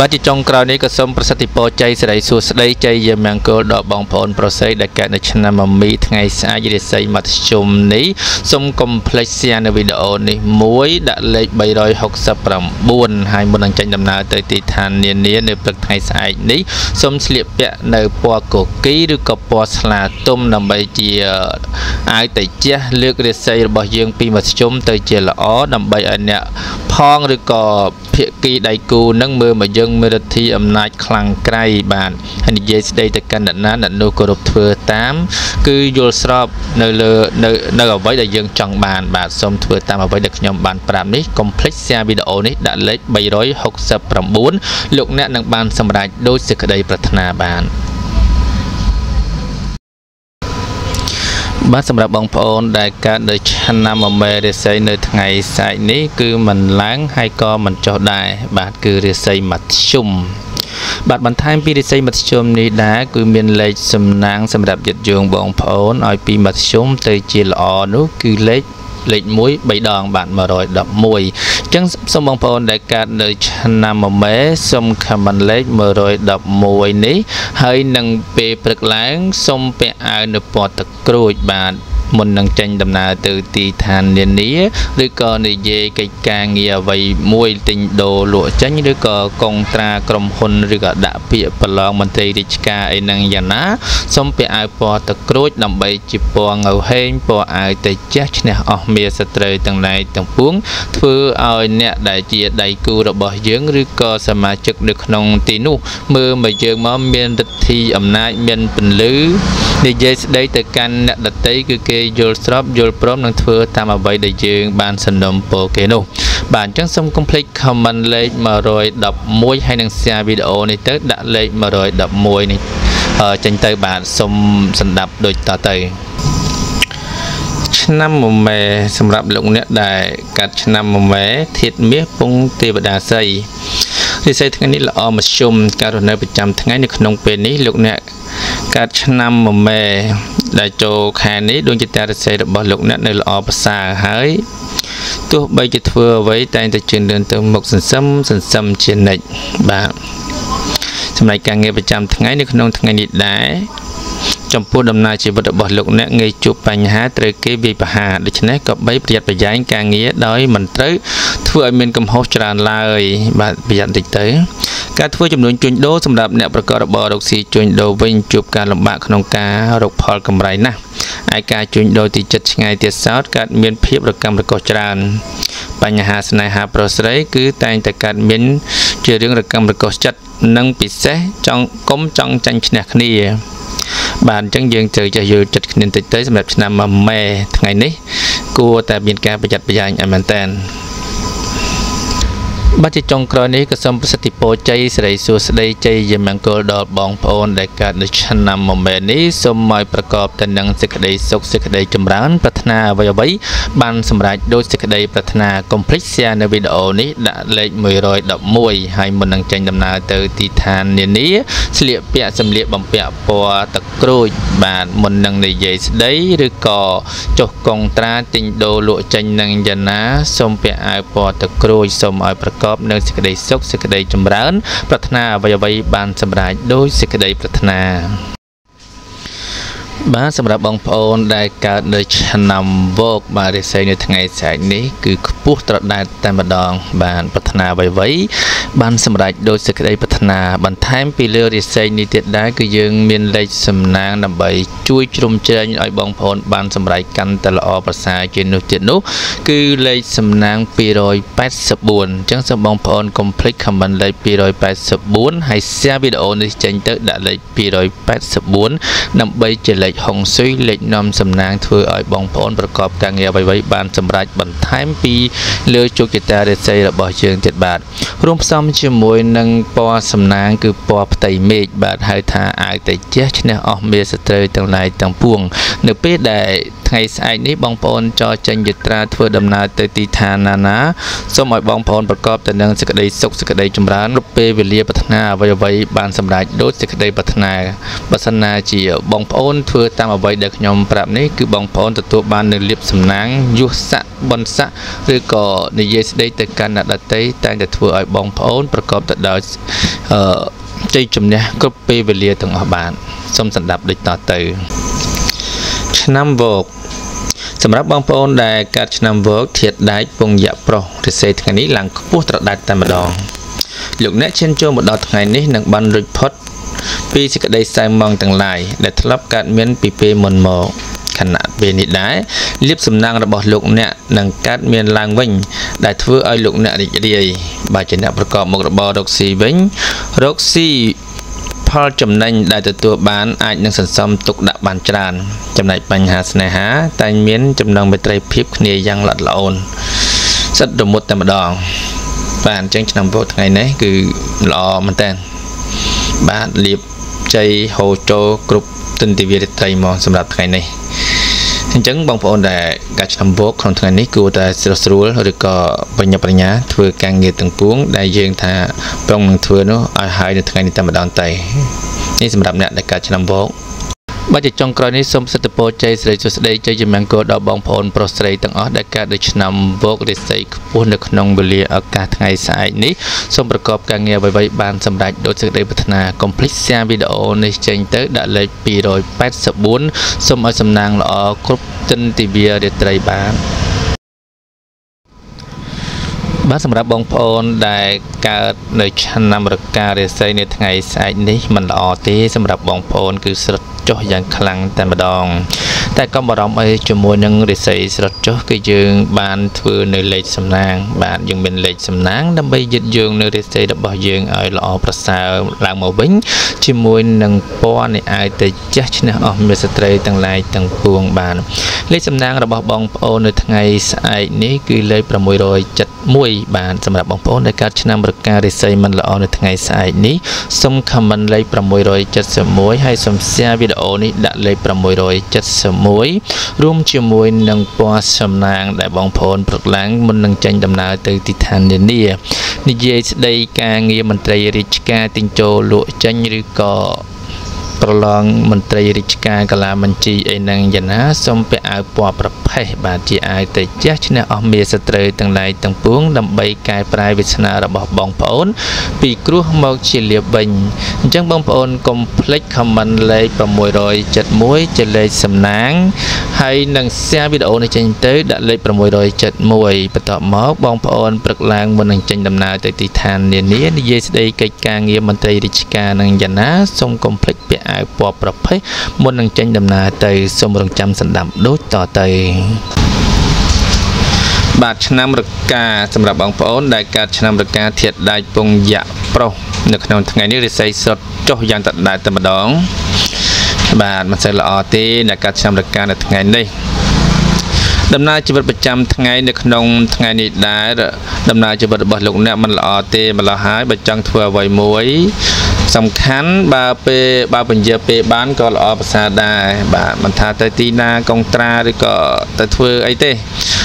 បាទជាចុងក្រោយនេះក៏សូមប្រសិទ្ធពរជ័យសិរីសួស្តីជ័យយាមង្គលដល់បងប្អូនប្រុសស្រីដែលកើតនៅឆ្នាំមមីថ្ងៃស្អែករាសីមធ្យមនេះសូមកុំភ្លេច share នៅវីដេអូនេះមួយដាក់លេខ369ហើយមុននឹងចេញដំណើរទៅទីឋាននានានៅព្រឹកថ្ងៃស្អែកនេះសូមស្លៀកពាក់នៅពណ៌កគីឬក៏ពណ៌ស្លាទុំដើម្បីជាអាវតេជះលើករាសីរបស់យើងពីមធ្យមទៅជាល្អដើម្បីឲ្យអ្នកផ ផងឬក៏ភាគីដៃគូនឹងមើលមកយើងមេរធីអំណាចខ្លាំងក្រៃបាទហើយនិយាយស្ដីទៅកាន់អ្នកណាអ្នកនោះគោរពធ្វើតាមគឺយល់ស្របនៅលើនៅអ្វីដែលយើងចង់បានបាទសូមធ្វើតាមអ្វីដែលខ្ញុំបានប្រាប់នេះកុំភ្លេច share វីដេអូនេះដាក់លេខ369លោកអ្នកនឹងបានសម្រេចដោយសេចក្តីប្រាថ្នាបានបាទសម្រាប់បងប្អូនដែលកើតនៅឆ្នាំមមេរាសីនៅថ្ងៃស្អែកនេះគឺមិនឡើងហើយក៏មិនចុះដែរបាទគឺរាសីមធ្យមបាទបន្ថែមពីរាសីមធ្យមនេះដែរគឺមានលេខសំណាងសម្រាប់ញាតិយោងបងប្អូនឲ្យពីមធ្យមទៅជាល្អនោះគឺលេខ1 3 ដងបាទ111អញ្ចឹងសូមបងប្អូនដែលកើតនៅឆ្នាំមមេសូមខមមិនលេខ111នេះហើយនឹងពេលព្រឹកឡើងសូមពាក់អាវនៅពណ៌ទឹកក្រូចបាទមុននឹងចេញដំណើរទៅទីឋាននានាឬក៏និយាយកិច្ចការងារអ្វីមួយទិញដូរលក់ចេញឬក៏កុងត្រាក្រុមហ៊ុនឬក៏ដាក់ពាក្យប្រឡងមន្ត្រីរាជការអីហ្នឹងយ៉ាងណាសូមពាក់អាវពណ៌ទឹកក្រូចដើម្បីជាពណ៌ងៅហេងពណ៌អាវទៅជះឈ្នះអស់មាសស្ត្រីទាំងឡាយទាំងពួងធ្វើឲ្យអ្នកដែលជាដៃគូរបស់យើងឬក៏សមាជិកនៅក្នុងទីនោះមើលមកយើងមកមានឫទ្ធិអំណាចមានពន្លឺនិយាយស្ដីទៅកាន់អ្នកដទៃគឺគេយល់ស្របយល់ព្រមនឹងធ្វើតាមអ្វីដែលយើងបានសន្នំពរគេនោះបាទអញ្ចឹងសូមកុំភ្លេច comment លេខ111ហើយនឹង share វីដេអូនេះទៅដាក់លេខ111នេះចេញទៅបាទសូមសម្ដាប់ដូចតទៅឆ្នាំមមេសម្រាប់លោកអ្នកដែលកាត់ឆ្នាំមមេធាតុមាសពងទេវតាសីរាសីថ្ងៃនេះល្អមធ្យមការរស់នៅប្រចាំថ្ងៃនៅក្នុងពេលនេះលោកអ្នកកាត់ឆ្នាំមមេដែលចូលខែនេះដួងចិត្តរាសីរបស់លោកអ្នកនៅល្អប្រសើរហើយទោះបីជាធ្វើអ្វីតែងតែជឿនលឿនទៅមុខសន្សឹមជានិច្ចបាទសម្រាប់ការងារប្រចាំថ្ងៃនៅក្នុងថ្ងៃនេះដែរចំពោះដំណើរជីវិតរបស់លោកអ្នកងាយជួបបញ្ហាត្រូវគេវាយប្រហារដូច្នេះក៏បីប្រយ័ត្នប្រយែងការងារដោយមិនត្រូវធ្វើឲ្យមានកំហុសច្រើនឡើយបាទប្រយ័ត្នតិចទៅការធ្វើចំនួនជួញដូរសម្រាប់អ្នកប្រកបរបររកស៊ីជួញដូរវិញជួបការលំបាកក្នុងការរកផលកម្រៃណាស់ឯការជួញដូរទីចិត្តឆ្ងាយទៀតសោតកើតមានភាពរកម្មរកុសច្រើនបញ្ហាស្នេហាប្រុសស្រីគឺតែងតែកើតមានជារឿងរកម្មរកុសចិត្តនិងពិសេសចង់ចាញ់ឈ្នះគ្នាបាទអញ្ចឹងយើងត្រូវចេះយល់ចិត្តគ្នាតិចទៅសម្រាប់ឆ្នាំមេថ្ងៃនេះគួរតែមានការប្រយ័ត្នប្រយែងឲ្យមែនតើបាទជាចុងក្រោយនេះក៏សូមប្រសិទ្ធពរជ័យសិរីសួស្តីជ័យមង្គលដល់បងប្អូនដែលកើតនៅឆ្នាំមមេនេះសូមឲ្យប្រកបទៅនឹងសេចក្តីសុខសេចក្តីចម្រើនប្រាថ្នាអ្វីបានសម្រេចដោយសេចក្តីប្រាថ្នាកុំភ្លេច share នៅវីដេអូនេះដាក់លេខ111ហើយមុននឹងចេញដំណើរទៅទីឋាននានាស្លៀកពាក់សម្លៀកបំពាក់ពណ៌ទឹកក្រូចបាទមុននឹងនិយាយស្ដីឬក៏ចុះកុងត្រាទិញដូរលក់ចេញនឹងយ៉ាងណាសូមពាក់អាវពណ៌ទឹកក្រូចសូមឲ្យប្រកបនៅសេចក្តីសុខសេចក្តីចម្រើនប្រាថ្នាអ្វីបានសម្រេចដោយសេចក្តីប្រាថ្នាបាទសម្រាប់បងប្អូនដែលកើតនៅឆ្នាំវោកបាទរាសីនៅថ្ងៃស្អែកនេះគឺខ្ពស់ត្រដែតតែម្ដងបានប្រាថ្នាអ្វីបានសម្រេចដោយសេចក្តីប្រាថ្នាបន្ថែមពីលើរាសីនេះទៀតដែរគឺយើងមានលេខសំណាងដើម្បីជួយជ្រោមជ្រែងឲ្យបងប្អូនបានសម្រេចកាន់តែល្អប្រសើរជាងនោះទៀតនោះគឺលេខសំណាង284អញ្ចឹងសូមបងប្អូនកុំភ្លេច comment លេខ284ហើយ share វីដេអូនេះចេញទៅដាក់លេខ284ដើម្បីជាលេខហុងស៊ុយលេខនាំសំណាងធ្វើឲ្យបងប្អូនប្រកបការងារអ្វីបានសម្រេចបន្ថែមពីលើជោគជតារាសីរបស់យើងទៀតបាទរួមផ្សំជាមួយនឹងពណ៌សំណាងគឺពណ៌ផ្ទៃមេឃបាទហៅថាអាវតេជះឈ្នះអស់មាសស្ត្រីទាំងឡាយទាំងពួងនៅពេលដែលថ្ងៃស្អែកនេះបងប្អូនចរចេញយាត្រាធ្វើដំណើរទៅទីឋានណាសូមឲ្យបងប្អូនប្រកបទៅនឹងសេចក្តីសុខសេចក្តីចម្រើនគ្រប់ពេលវេលាប្រាថ្នាអ្វីបានសម្រេចដោយសេចក្តីប្រាថ្នាបើសិនណាជាបងប្អូនធ្វើតាមអ្វីដែលខ្ញុំប្រាប់នេះគឺបងប្អូនទទួលបាននូវលាភសំណាងយុស័កបុណ្យស័កឬក៏និយាយស្ដីទៅកាន់អ្នកដទៃតែងតែធ្វើឲ្យបងប្អូនប្រកបទៅដោយជ័យជំនះគ្រប់ពេលវេលាទាំងអស់បានសូមស្ដាប់ដូចតទៅឆ្នាំវោកសម្រាប់បងប្អូនដែលកាត់ឆ្នាំវោកធាតុដែកពងយៈប្រុសរិស័យថ្ងៃនេះឡើងខ្ពស់ត្រដែតតែម្ដងលោកអ្នកឈានចូលមកដល់ថ្ងៃនេះនឹងបានរួចផុតពីសេចក្តីសៅហ្មងទាំងឡាយដែលធ្លាប់កើតមានពីពេលមុនមកខណៈ về nịt đái liếp sầm nang là bỏ lục nè nâng cát miền lang vinh đại thừa ai lục nè đi bài trên nèประกอบmột bò độc xì vinh độc xì Paul chấm nành đạiตัวbán ai nâng sản phẩm tục đạo bàn tràn chấm này bánh hà sài há tai miến chấm nâng về tây phíp nia giang lật lộn rất đồng một tầm đòn bạn tranh nằm vô ngày nấy cứ lò mình tên bạn liệp chay hồ trô group tinh tv tây mòn sầm đạp ngày này chứng bông phồn để gạch nằm vô không ngày nấy cứ tại sửa rồi có bây nhập nhá thừa càng nghiệp từng cuốn đại dương thà bông thừa nó ai hai được ngày này tầm đòn tâyนี่สำหรับเนี่ยในการนำโบกบัจจงกรณีสมสติโปใจใส่จุดใดใจจะมันก็ดอกบองผลโปรใส่ตั้งอ๋อในการได้นำโบกได้ใส่พูนในขนมเบลีอากาศไงสายนี้สมประกอบการเงียบใบบานสำหรับโดยสิ่งใดพัฒนาคอมพลีทเสียวิดีโอในเชิงเตอร์ได้เลยปีโดย84สมเอาสำนางหล่อกรุ๊ปตินทีวีเดตไรบ้านบ้านสำหรับบองพลได้การในชั้นนำรักการเรใส่ในไงสายนี้มันหล่อที่สำหรับบองพลคือสดจ่ออย่างคลังแต่มาดองแต่ก็บารมไอจมูกยังเรใส่สดจ่อคือยืงบานถือในเล็กสำนางบานยังเป็นเล็กสำนางดำไปยึดยืงในเรใส่ดับบ่ยืงไอหล่อประสาลางหมอบิ้งจมูกนังป้อนในไอแต่จัดนะออกมีสเตย์ต่างลายต่างพวงบานเล็กสำนางระบบบองพลในไงสายนี้คือเลยประมวยโดยจัดมวยบานสำหรับบองพลในการชนะรักการเรใส่มันหล่อในไงสายนี้สมคำมันเลยประมวยโดยจัดสมวยให้สมเสียวิดีโอนี้ได้เลยประมวยโดยจัดสมวยรวมจมวยนังปอสำนางได้บองพลปลุกล้างมันนังจังดำนาตือติทานเดนียนิเยสได้การเงียมันตรายริชกาติงโจลุจังหรือก็ประลองมันตรายริชกากลามันจีไอนังยันนะสมไปเอาปอประเภทบาดจีไอแต่เจ้าชนะอเมสเตย์ต่างหลายต่างปวงดำใบกายปลายวิชนาระบบบองพลปีกรูมอกเฉลี่ยบินจังบองพลคอมเพล็กซ์คำมันเลยประมวยโดยจัดมวยจะเลยสำนางให้นังเสียวิดีโอในจังเตอร์ได้เลยประมวยโดยจัดมวยประต่อมอกบองพลปรึกลางบนนังจังดำนาแต่ติทานเนียนี้นิเยสได้ไกกางเงียมันตรายริชกานังยันนะสมคอมเพล็กซ์ไปเอาปอประเภทบนนังจังดำนาแต่สมรงจำสันดำดูต่อเตยบาดชนะมรกาสำหรับบางพลได้การชนะมรกาเทียดได้ปงยะโปรในขณะไงนี้ได้ใส่สดจ่อยันตัดได้แต่มาดองบาดมันใส่ละอตีในการชนะมรกาในไงนี้ดำนาชีวิตประจำไงในขนมไงนี้ได้ดำนาชีวิตบทลงเนี่ยมันละอตีมันละหายประจังทัวไวมวยสำคัญบาเปบาเป็นเยอะเปบ้านก็ละอภาษาได้บามันทาตตีนากองตราหรือก็ตะทัวไอเต้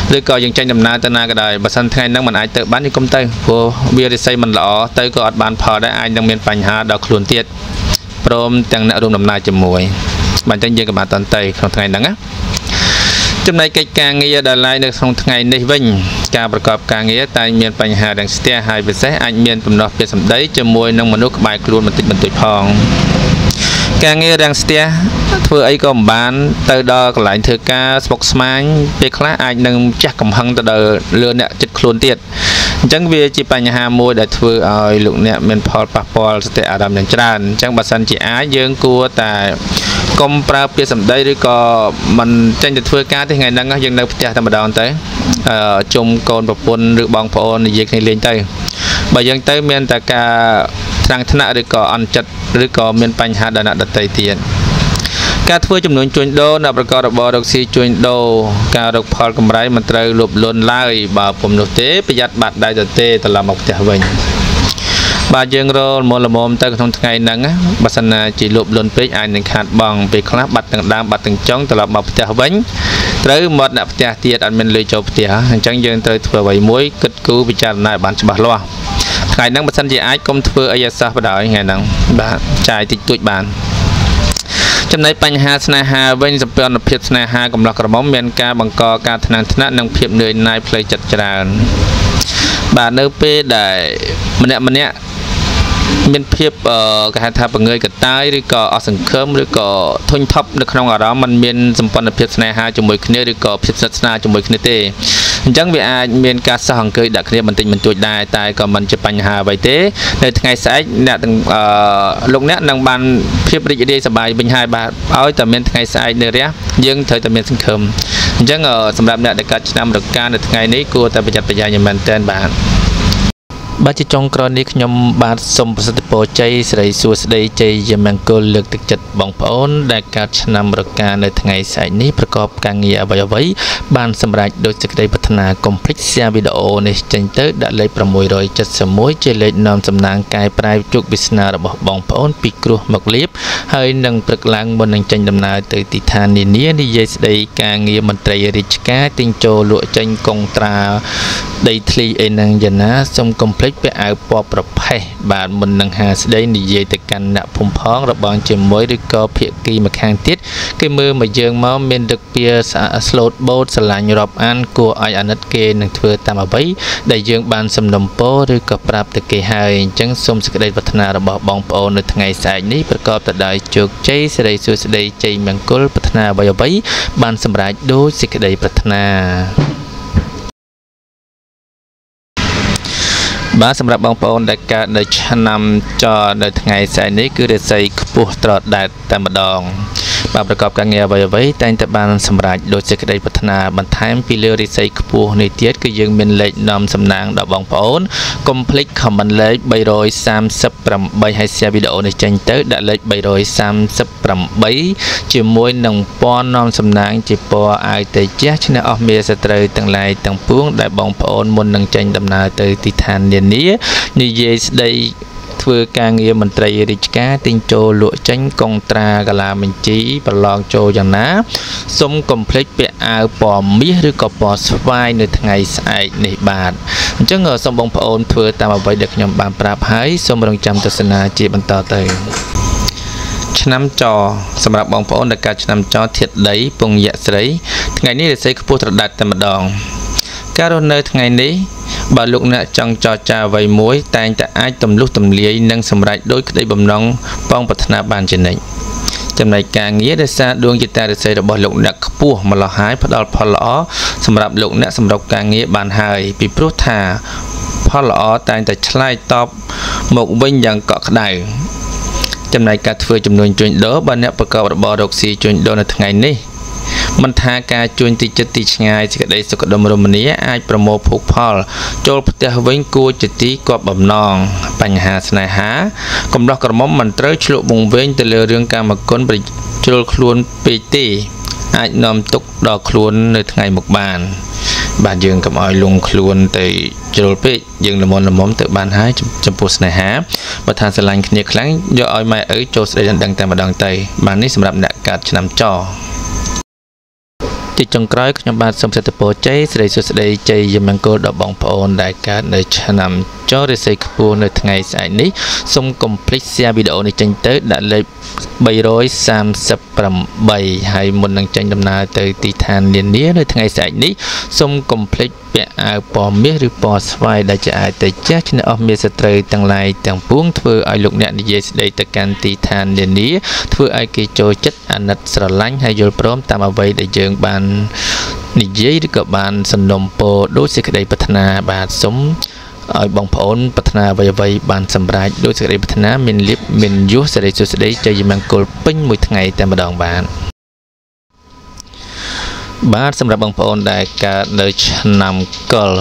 หรือก็ยังใจดำนาตนาก็ได้บัสันไงนั่งมันไอเตอบ้านที่กรมเตอพอเบียร์ใส่มันละอเตอก็อัดบานพอได้ไอยังมีปัญหาดอกขลุ่นเตี้ยพร้อมแต่งหน้ารวมดำนาจมวยมันจะยังกับมาตอนเตยของไงนั่งจำในกิจการเงียดลายในทางไงในวิ่งการประกอบการเงียแต่มีปัญหาดังเสียหายไปเสียอันมีกำหนดเปลี่ยนสมได้จมวยนั่งมนุษย์ใบกลุ่นมันติดพองการเงียดังเสียเพื่อไอ้กอมบ้านเตอดอกหลายเธอกาสปอกสมานไปคลาอันนั่งจักกำพังเตอเรือเนี่ยจิตคลุนเตี้ยจังเวียจีปัญหามวยได้เพื่อเอาลูกเนี่ยมันพอปะปอลสเตอารามอย่างจานจังบัสันจีอาเยืองกลัวแต่กรมปราบเปลี่ยนสมได้หรือก็มันจังจะเพื่อการที่ไงนั่งก็ยังได้พิจารณาธรรมดาเต้จมโกนประปนหรือบางพอในเย็กในเลี้ยงเต้บางยังเต้เมียนแต่การทางธนาหรือก็อันจัดหรือก็เมียนปัญหาดันดัดเตยเตียนการเพื่อจำนวนจุนโดนับประกอบดอกซีจุนโดการดอกพอลกำไรมันเตยหลบล้นไล่บ่าวผมโนเต้ประหยัดบัตรได้เต้ตลาดหมกเจ้าเวงบายังโรมอลมอมเตอร์ทงไงนั่งบัสนาจีหลบล้นไปอันหนึ่งขาดบองไปคลาบัตรต่างดามบัตรต่างจ้องตลอดมาเจ้าเวงหรือหมดนับเจ้าเตียดอันเป็นเลยโจเตียจังยังเตยถั่วใบมวยกึศกูพิจารณาบันฉบับล้อไงนั่งบัสันจีไอ้กรมถั่วอายาซาประดอยไงนั่งบ้าใจติดตุยบานจำในปัญหาสนาหาเว้นสเปียนเพียรสนาหากำลังกระหม่อมเมียนการบังกอการธนาธนานังเพียบเหนื่อยนายเพลย์จัดจานบาเนื้อเป้ได้มันเนี่ย មានភាពគេហៅថាបង្ងើយកតាយឬក៏អស់សង្ឃឹមឬក៏ធុញថប់នៅក្នុងអារម្មណ៍มันមានសម្ព័ន្ធភាពស្នេហាជាមួយគ្នាឬក៏ភាពស្និទ្ធស្នាលជាមួយគ្នាទេអញ្ចឹងវាអាចមានការសោះអង្គុយដាក់គ្នាបន្តិចបន្តួចដែរតែក៏មិនជាបញ្ហាអ្វីទេនៅថ្ងៃស្អែកអ្នកលោកអ្នកនឹងបានភាពរីករាយសប្បាយវិញហើយបាទឲ្យតែមានថ្ងៃស្អែកនៅរះយើងត្រូវតែមានសង្ឃឹមអញ្ចឹងសម្រាប់អ្នកដែលកើតឆ្នាំរកានៅថ្ងៃនេះគួរតែប្រយ័ត្នប្រយែងយ៉ាងមែនទែនបាទបាទជាចុងក្រោយនេះខ្ញុំបាទសូមប្រសិទ្ធពរជ័យសិរីសួស្តីជ័យយមង្គលលើកទឹកចិត្តបងប្អូនដែលកើតឆ្នាំរកានៅថ្ងៃស្អែកនេះប្រកបការងារអ្វីបានសម្រេចដោយសេចក្តីប្រាថ្នាកុំភ្លេច share វីដេអូនេះចេញទៅដាក់លេខ671ជាលេខនាំសំណាងកាយប្រែជោគវាសនារបស់បងប្អូនពីគ្រោះមកលៀបហើយនឹងព្រឹកឡើងមុននឹងចេញដំណើរទៅទីឋាននានានិយាយស្ដីការងារមន្ត្រីរាជការទិញចូលលក់ចេញកុងត្រាដីធ្លីអីនឹងយ៉ាងណាសូមកុំភ្លេចពាក់អាវពណ៌ប្រផេះបាទមុននឹងហាស្ដីនិយាយទៅកាន់អ្នកភូមិផងរបងជាមួយឬក៏ភាគីម្ខាងទៀតគេមើលមកយើងមកមានទឹកពៀស្លូតបូតស្រឡាញ់រាប់អានគួរឲ្យអាណិតគេនឹងធ្វើតាមអ្វីដែលយើងបានសំណុំពរឬក៏ប្រាប់ទៅគេហើយអញ្ចឹងសូមសេចក្តីប្រាថ្នារបស់បងប្អូននៅថ្ងៃស្អែកនេះប្រកបទៅដោយជោគជ័យសិរីសួស្តីជ័យមង្គលប្រាថ្នាអ្វីបានសម្រេចដោយសេចក្តីប្រាថ្នាបាទសម្រាប់បងប្អូនដែលកើតនៅឆ្នាំចនៅថ្ងៃស្អែកនេះគឺរាសីខ្ពស់ត្រដែតតែម្ដងបាទប្រកបការងារអ្វីតែងតែបានសម្រេចដោយសេចក្តីប្រាថ្នាបន្ថែមពីលើរាសីខ្ពស់នេះទៀតគឺយើងមានលេខនាំសំណាងដល់បងប្អូនកុំភ្លេច comment លេខ338ហើយ share វីដេអូនេះចេញទៅដាក់លេខ338ជាមួយនឹងពណ៌នាំសំណាងជាពណ៌អាយតេជះឈ្នះអស់មាសត្រូវទាំងឡាយទាំងពួងដែលបងប្អូនមុននឹងចេញដំណើរទៅទីឋាននានានិយាយស្ដីធ្វើការងារមន្ត្រីរាជការទិញចូលលក់ចេញកុងត្រាកាឡាបញ្ជីប្រឡងចូលយ៉ាងណាសូមកុំភ្លេចពាក់អាវពណ៌មាសឬក៏ពណ៌ស្វាយនៅថ្ងៃស្អែកនេះបាទអញ្ចឹងសូមបងប្អូនធ្វើតាមអ្វីដែលខ្ញុំបានប្រាប់ហើយសូមរងចាំទស្សនាជាបន្តទៅឆ្នាំចសម្រាប់បងប្អូនដែលកើតឆ្នាំចធាតុដីពងយៈស្រីថ្ងៃនេះរាសីខ្ពស់ត្រដែតតែម្ដងការរស់នៅថ្ងៃនេះបើលោកអ្នកចង់ចរចាអ្វីមួយតែងតែអាចទម្លុះទម្លាយនិងសម្រេចដោយក្តីបំណងបងប្រាថ្នាបានជានិច្ចចំណែកការងារដោយសារដួងជតារាសីរបស់លោកអ្នកខ្ពស់ម្ល៉េះហើយផ្ដល់ផលល្អសម្រាប់លោកអ្នកសម្រាប់ការងារបានហើយពីព្រោះថាផលល្អតែងតែឆ្លើយតបមកវិញយ៉ាងកក់ក្ដៅចំណែកការធ្វើចំនួនជួញដូរបើអ្នកប្រកបរបររកស៊ីជួញដូរនៅថ្ងៃនេះមិនថាការជួញទីចិត្តទីឆ្ងាយសេចក្តីសុខដុមរមនាអាចប្រមូលភោគផលចូលផ្ទះវិញគួរជាទីគប់បំណងបញ្ហាស្នេហាកំឡោះក្រមុំមិនត្រូវឆ្លក់វង្វេងទៅលើរឿងកាមគុណប្រជ្រុលខ្លួនពេកទេអាចនាំទុកដល់ខ្លួននៅថ្ងៃមុខបានបាទយើងកុំឲ្យលងខ្លួនទៅជ្រុលពេកយើងល្មមទៅបានហើយចំពោះស្នេហាបើថាស្រឡាញ់គ្នាខ្លាំងយកឲ្យម៉ែឪចូលស្ដីដណ្ដឹងតែម្ដងទៅបាទនេះសម្រាប់អ្នកកើតឆ្នាំចជាចុងក្រោយខ្ញុំបាទសូមប្រសិទ្ធពរជ័យសិរីសួស្តីជ័យមង្គលដល់បងប្អូនដែលកើតនៅឆ្នាំចរាសីខ្ពស់នៅថ្ងៃស្អែកនេះសូមកុំភ្លេច share វីដេអូនេះចេញទៅដាក់លេខ338ហើយមុននឹងចេញដំណើរទៅទីឋាននានានៅថ្ងៃស្អែកនេះសូមកុំភ្លេចពាក់អាវពណ៌មាសឬពណ៌ស្វាយដែលជាអាចទៅចាស់ឈ្នះអស់មាសត្រូវទាំងឡាយទាំងពួងធ្វើឲ្យលោកអ្នកនិយាយស្ដីទៅកាន់ទីឋាននានាធ្វើឲ្យគេចូលចិត្តអាណិតស្រឡាញ់ហើយយល់ព្រមតាមអ្វីដែលយើងបាននិយាយឬក៏បានសំណុំពរដោយសេចក្តីប្រាថ្នាបាទសូមឲ្យបងប្អូនប្រាថ្នាអ្វីបានសម្រេចដោយសេចក្តីប្រាថ្នាមានលៀបមានយុះសិរីសួស្តីជ័យមង្គលពេញមួយថ្ងៃតែម្ដងបាទសម្រាប់បងប្អូនដែលកើតនៅឆ្នាំកុរ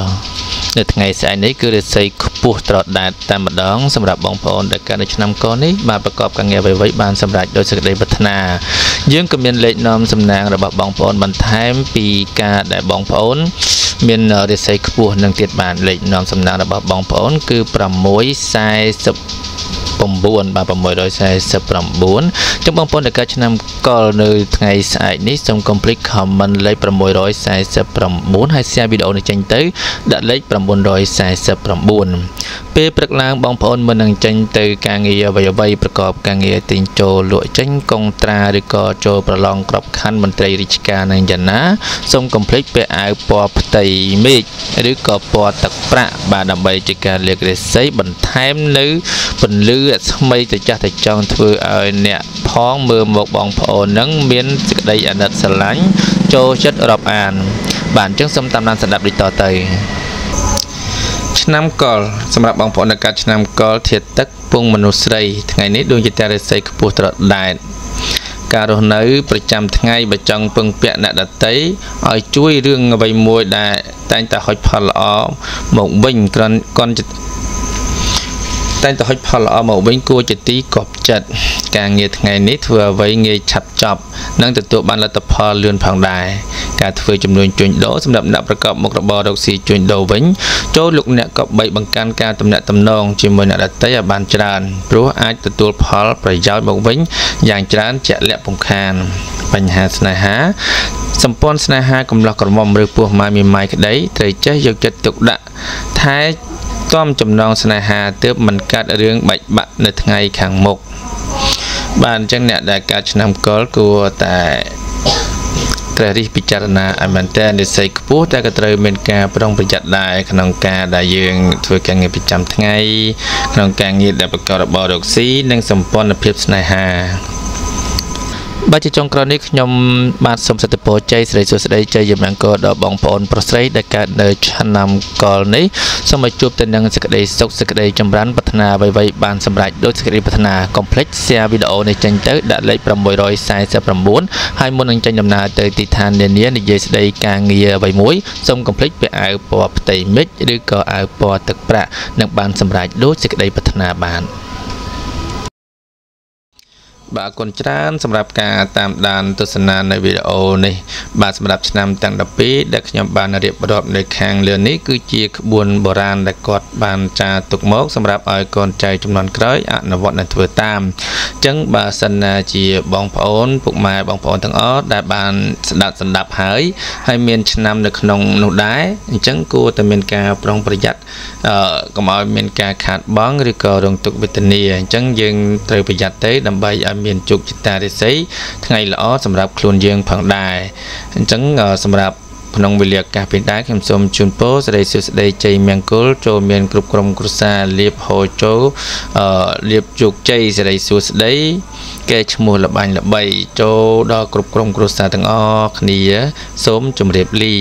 នៅថ្ងៃស្អែកនេះគឺរាសីខ្ពស់ត្រដែតតែម្ដងសម្រាប់បងប្អូនដែលកើតនៅឆ្នាំកុរនេះបានប្រកបការងារអ្វីបានសម្រេចដោយសេចក្តីប្រាថ្នាយើងក៏មានលេខនាំសំណាងរបស់បងប្អូនបន្ថែមពីការដែលបងប្អូនមានរាសីខ្ពស់នឹងទៀតបានលេខនាំសំណាងរបស់បងប្អូនគឺ649បាទ649ចឹងបងប្អូនដែលកើតឆ្នាំកុរនៅថ្ងៃស្អែកនេះសូមកុំភ្លេច comment លេខ649ហើយ share វីដេអូនេះចេញទៅដាក់លេខ949ពេលព្រឹកឡើងបងប្អូនមុននឹងចេញទៅការងារអ្វីប្រកបការងារទិញចូលលក់ចេញកុងត្រាឬក៏ចូលប្រឡងក្របខ័ណ្ឌមន្ត្រីរាជការនឹងយ៉ាងណាសូមកុំភ្លេចពាក់អាវពណ៌ផ្ទៃមេឃឬក៏ពណ៌ទឹកប្រាក់បាទដើម្បីជាការលើករាសីបន្ថែមនៅពន្លឺ ថ្មីទៅចាស់ទៅចង់ធ្វើឲ្យអ្នកផងមើលមកបងប្អូននឹងមានសេចក្តីអាណិតស្រឡាញ់ចូលចិត្តរាប់អានបាទអញ្ចឹងសូមតាមដានស្ដាប់ដូចតទៅឆ្នាំកុលសម្រាប់បងប្អូនដែលកើតឆ្នាំកុលធាតុទឹកពងមនុស្សស្រីថ្ងៃនេះដួងចិត្តរិស័យខ្ពស់ត្រដែតការរស់នៅប្រចាំថ្ងៃបើចង់ពឹងពាក់អ្នកដទៃឲ្យជួយរឿងអ្វីមួយដែលតែងតែហុចផលល្អមកវិញតែងតែហុចផលល្អមកវិញគួរជាទីកប់ចិត្តការងារថ្ងៃនេះធ្វើអ្វីងាយឆាប់ចប់និងទទួលបានលទ្ធផលលឿនផងដែរការធ្វើចំនួនជួញដូរសម្រាប់អ្នកប្រកបមុខរបររកស៊ីជួញដូរវិញចូលលោកអ្នកក៏បីបង្កើនការទំនាក់ទំនងជាមួយអ្នកដទៃឲ្យបានច្រើនព្រោះអាចទទួលផលប្រយោជន៍មកវិញយ៉ាងច្រើនជាក់លាក់ពំខានបញ្ហាស្នេហាសម្ព័ន្ធស្នេហាកំឡោះក្រមុំឬពោះម៉ាយមីម៉ាយក្តីត្រូវចេះយកចិត្តទុកដាក់ថែទាំចំណងស្នេហាទើបមិនកាត់រឿងបែកបាក់នៅថ្ងៃខាងមុខបាទអញ្ចឹងអ្នកដែលកើតឆ្នាំកុលគួរតែត្រេះរិះពិចារណាឲ្យមែនតើនិស្ស័យខ្ពស់តែក៏ត្រូវមានការប្រុងប្រយ័ត្នដែរក្នុងការដែលយើងធ្វើការងារប្រចាំថ្ងៃក្នុងការងារដែលប្រកបរបររកស៊ីនិងសម្ព័ន្ធភាពស្នេហាបាទជាចុងក្រោយនេះខ្ញុំបាទសូមសិទ្ធិពរជ័យសិរីសួស្តីជ័យមង្គលដល់បងប្អូនប្រុសស្រីដែលកើតនៅឆ្នាំកុលនេះសូមឲ្យជួបតែនឹងសេចក្តីសុខសេចក្តីចម្រើនប្រាថ្នាអ្វីៗបានសម្រេចដោយសេចក្តីប្រាថ្នាកុំភ្លេច share វីដេអូនេះចេញទៅដាក់លេខ649ហើយមុននឹងចេញដំណើរទៅទីឋាននានានិយាយស្តីការងារអ្វីមួយសូមកុំភ្លេចពាក់អាវពណ៌ផ្ទៃមេឃឬក៏អាវពណ៌ទឹកប្រាក់នឹងបានសម្រេចដោយសេចក្តីប្រាថ្នាបានបាទអរគុណច្រើនសម្រាប់ការតាមដានទស្សនានៅវីដេអូនេះបាទសម្រាប់ឆ្នាំទាំង12ដែលខ្ញុំបានរៀបរាប់នៅខាងលើនេះគឺជាក្បួនបុរាណដែលគាត់បានចារទុកមកសម្រាប់ឲ្យកូនចៅជំនាន់ក្រោយអនុវត្តនិងធ្វើតាមអញ្ចឹងបើសិនណាជាបងប្អូនពុកម៉ែបងប្អូនទាំងអស់ដែលបានស្ដាប់ហើយមានឆ្នាំនៅក្នុងនោះដែរអញ្ចឹងគួរតែមានការប្រុងប្រយ័ត្នកុំឲ្យមានការខាតបង់ឬក៏រងទុក្ខវេទនាអញ្ចឹងយើងត្រូវប្រយ័ត្នទៅដើម្បីឲ្យមានជោគជតារាសីថ្ងៃល្អសម្រាប់ខ្លួនយើងផងដែរអញ្ចឹងសម្រាប់ក្នុងវេលាឱកាសពេលដែរខ្ញុំសូមជូនពរសិរីសួស្តីជ័យមង្គលចូលមានគ្រប់ក្រុមគ្រួសារលៀបហូរចូលលៀបជោគជ័យសិរីសួស្តីកែឈ្មោះល្បាញ់ល្បីចូលដល់គ្រប់ក្រុមគ្រួសារទាំងអស់គ្នាសូមជម្រាបលា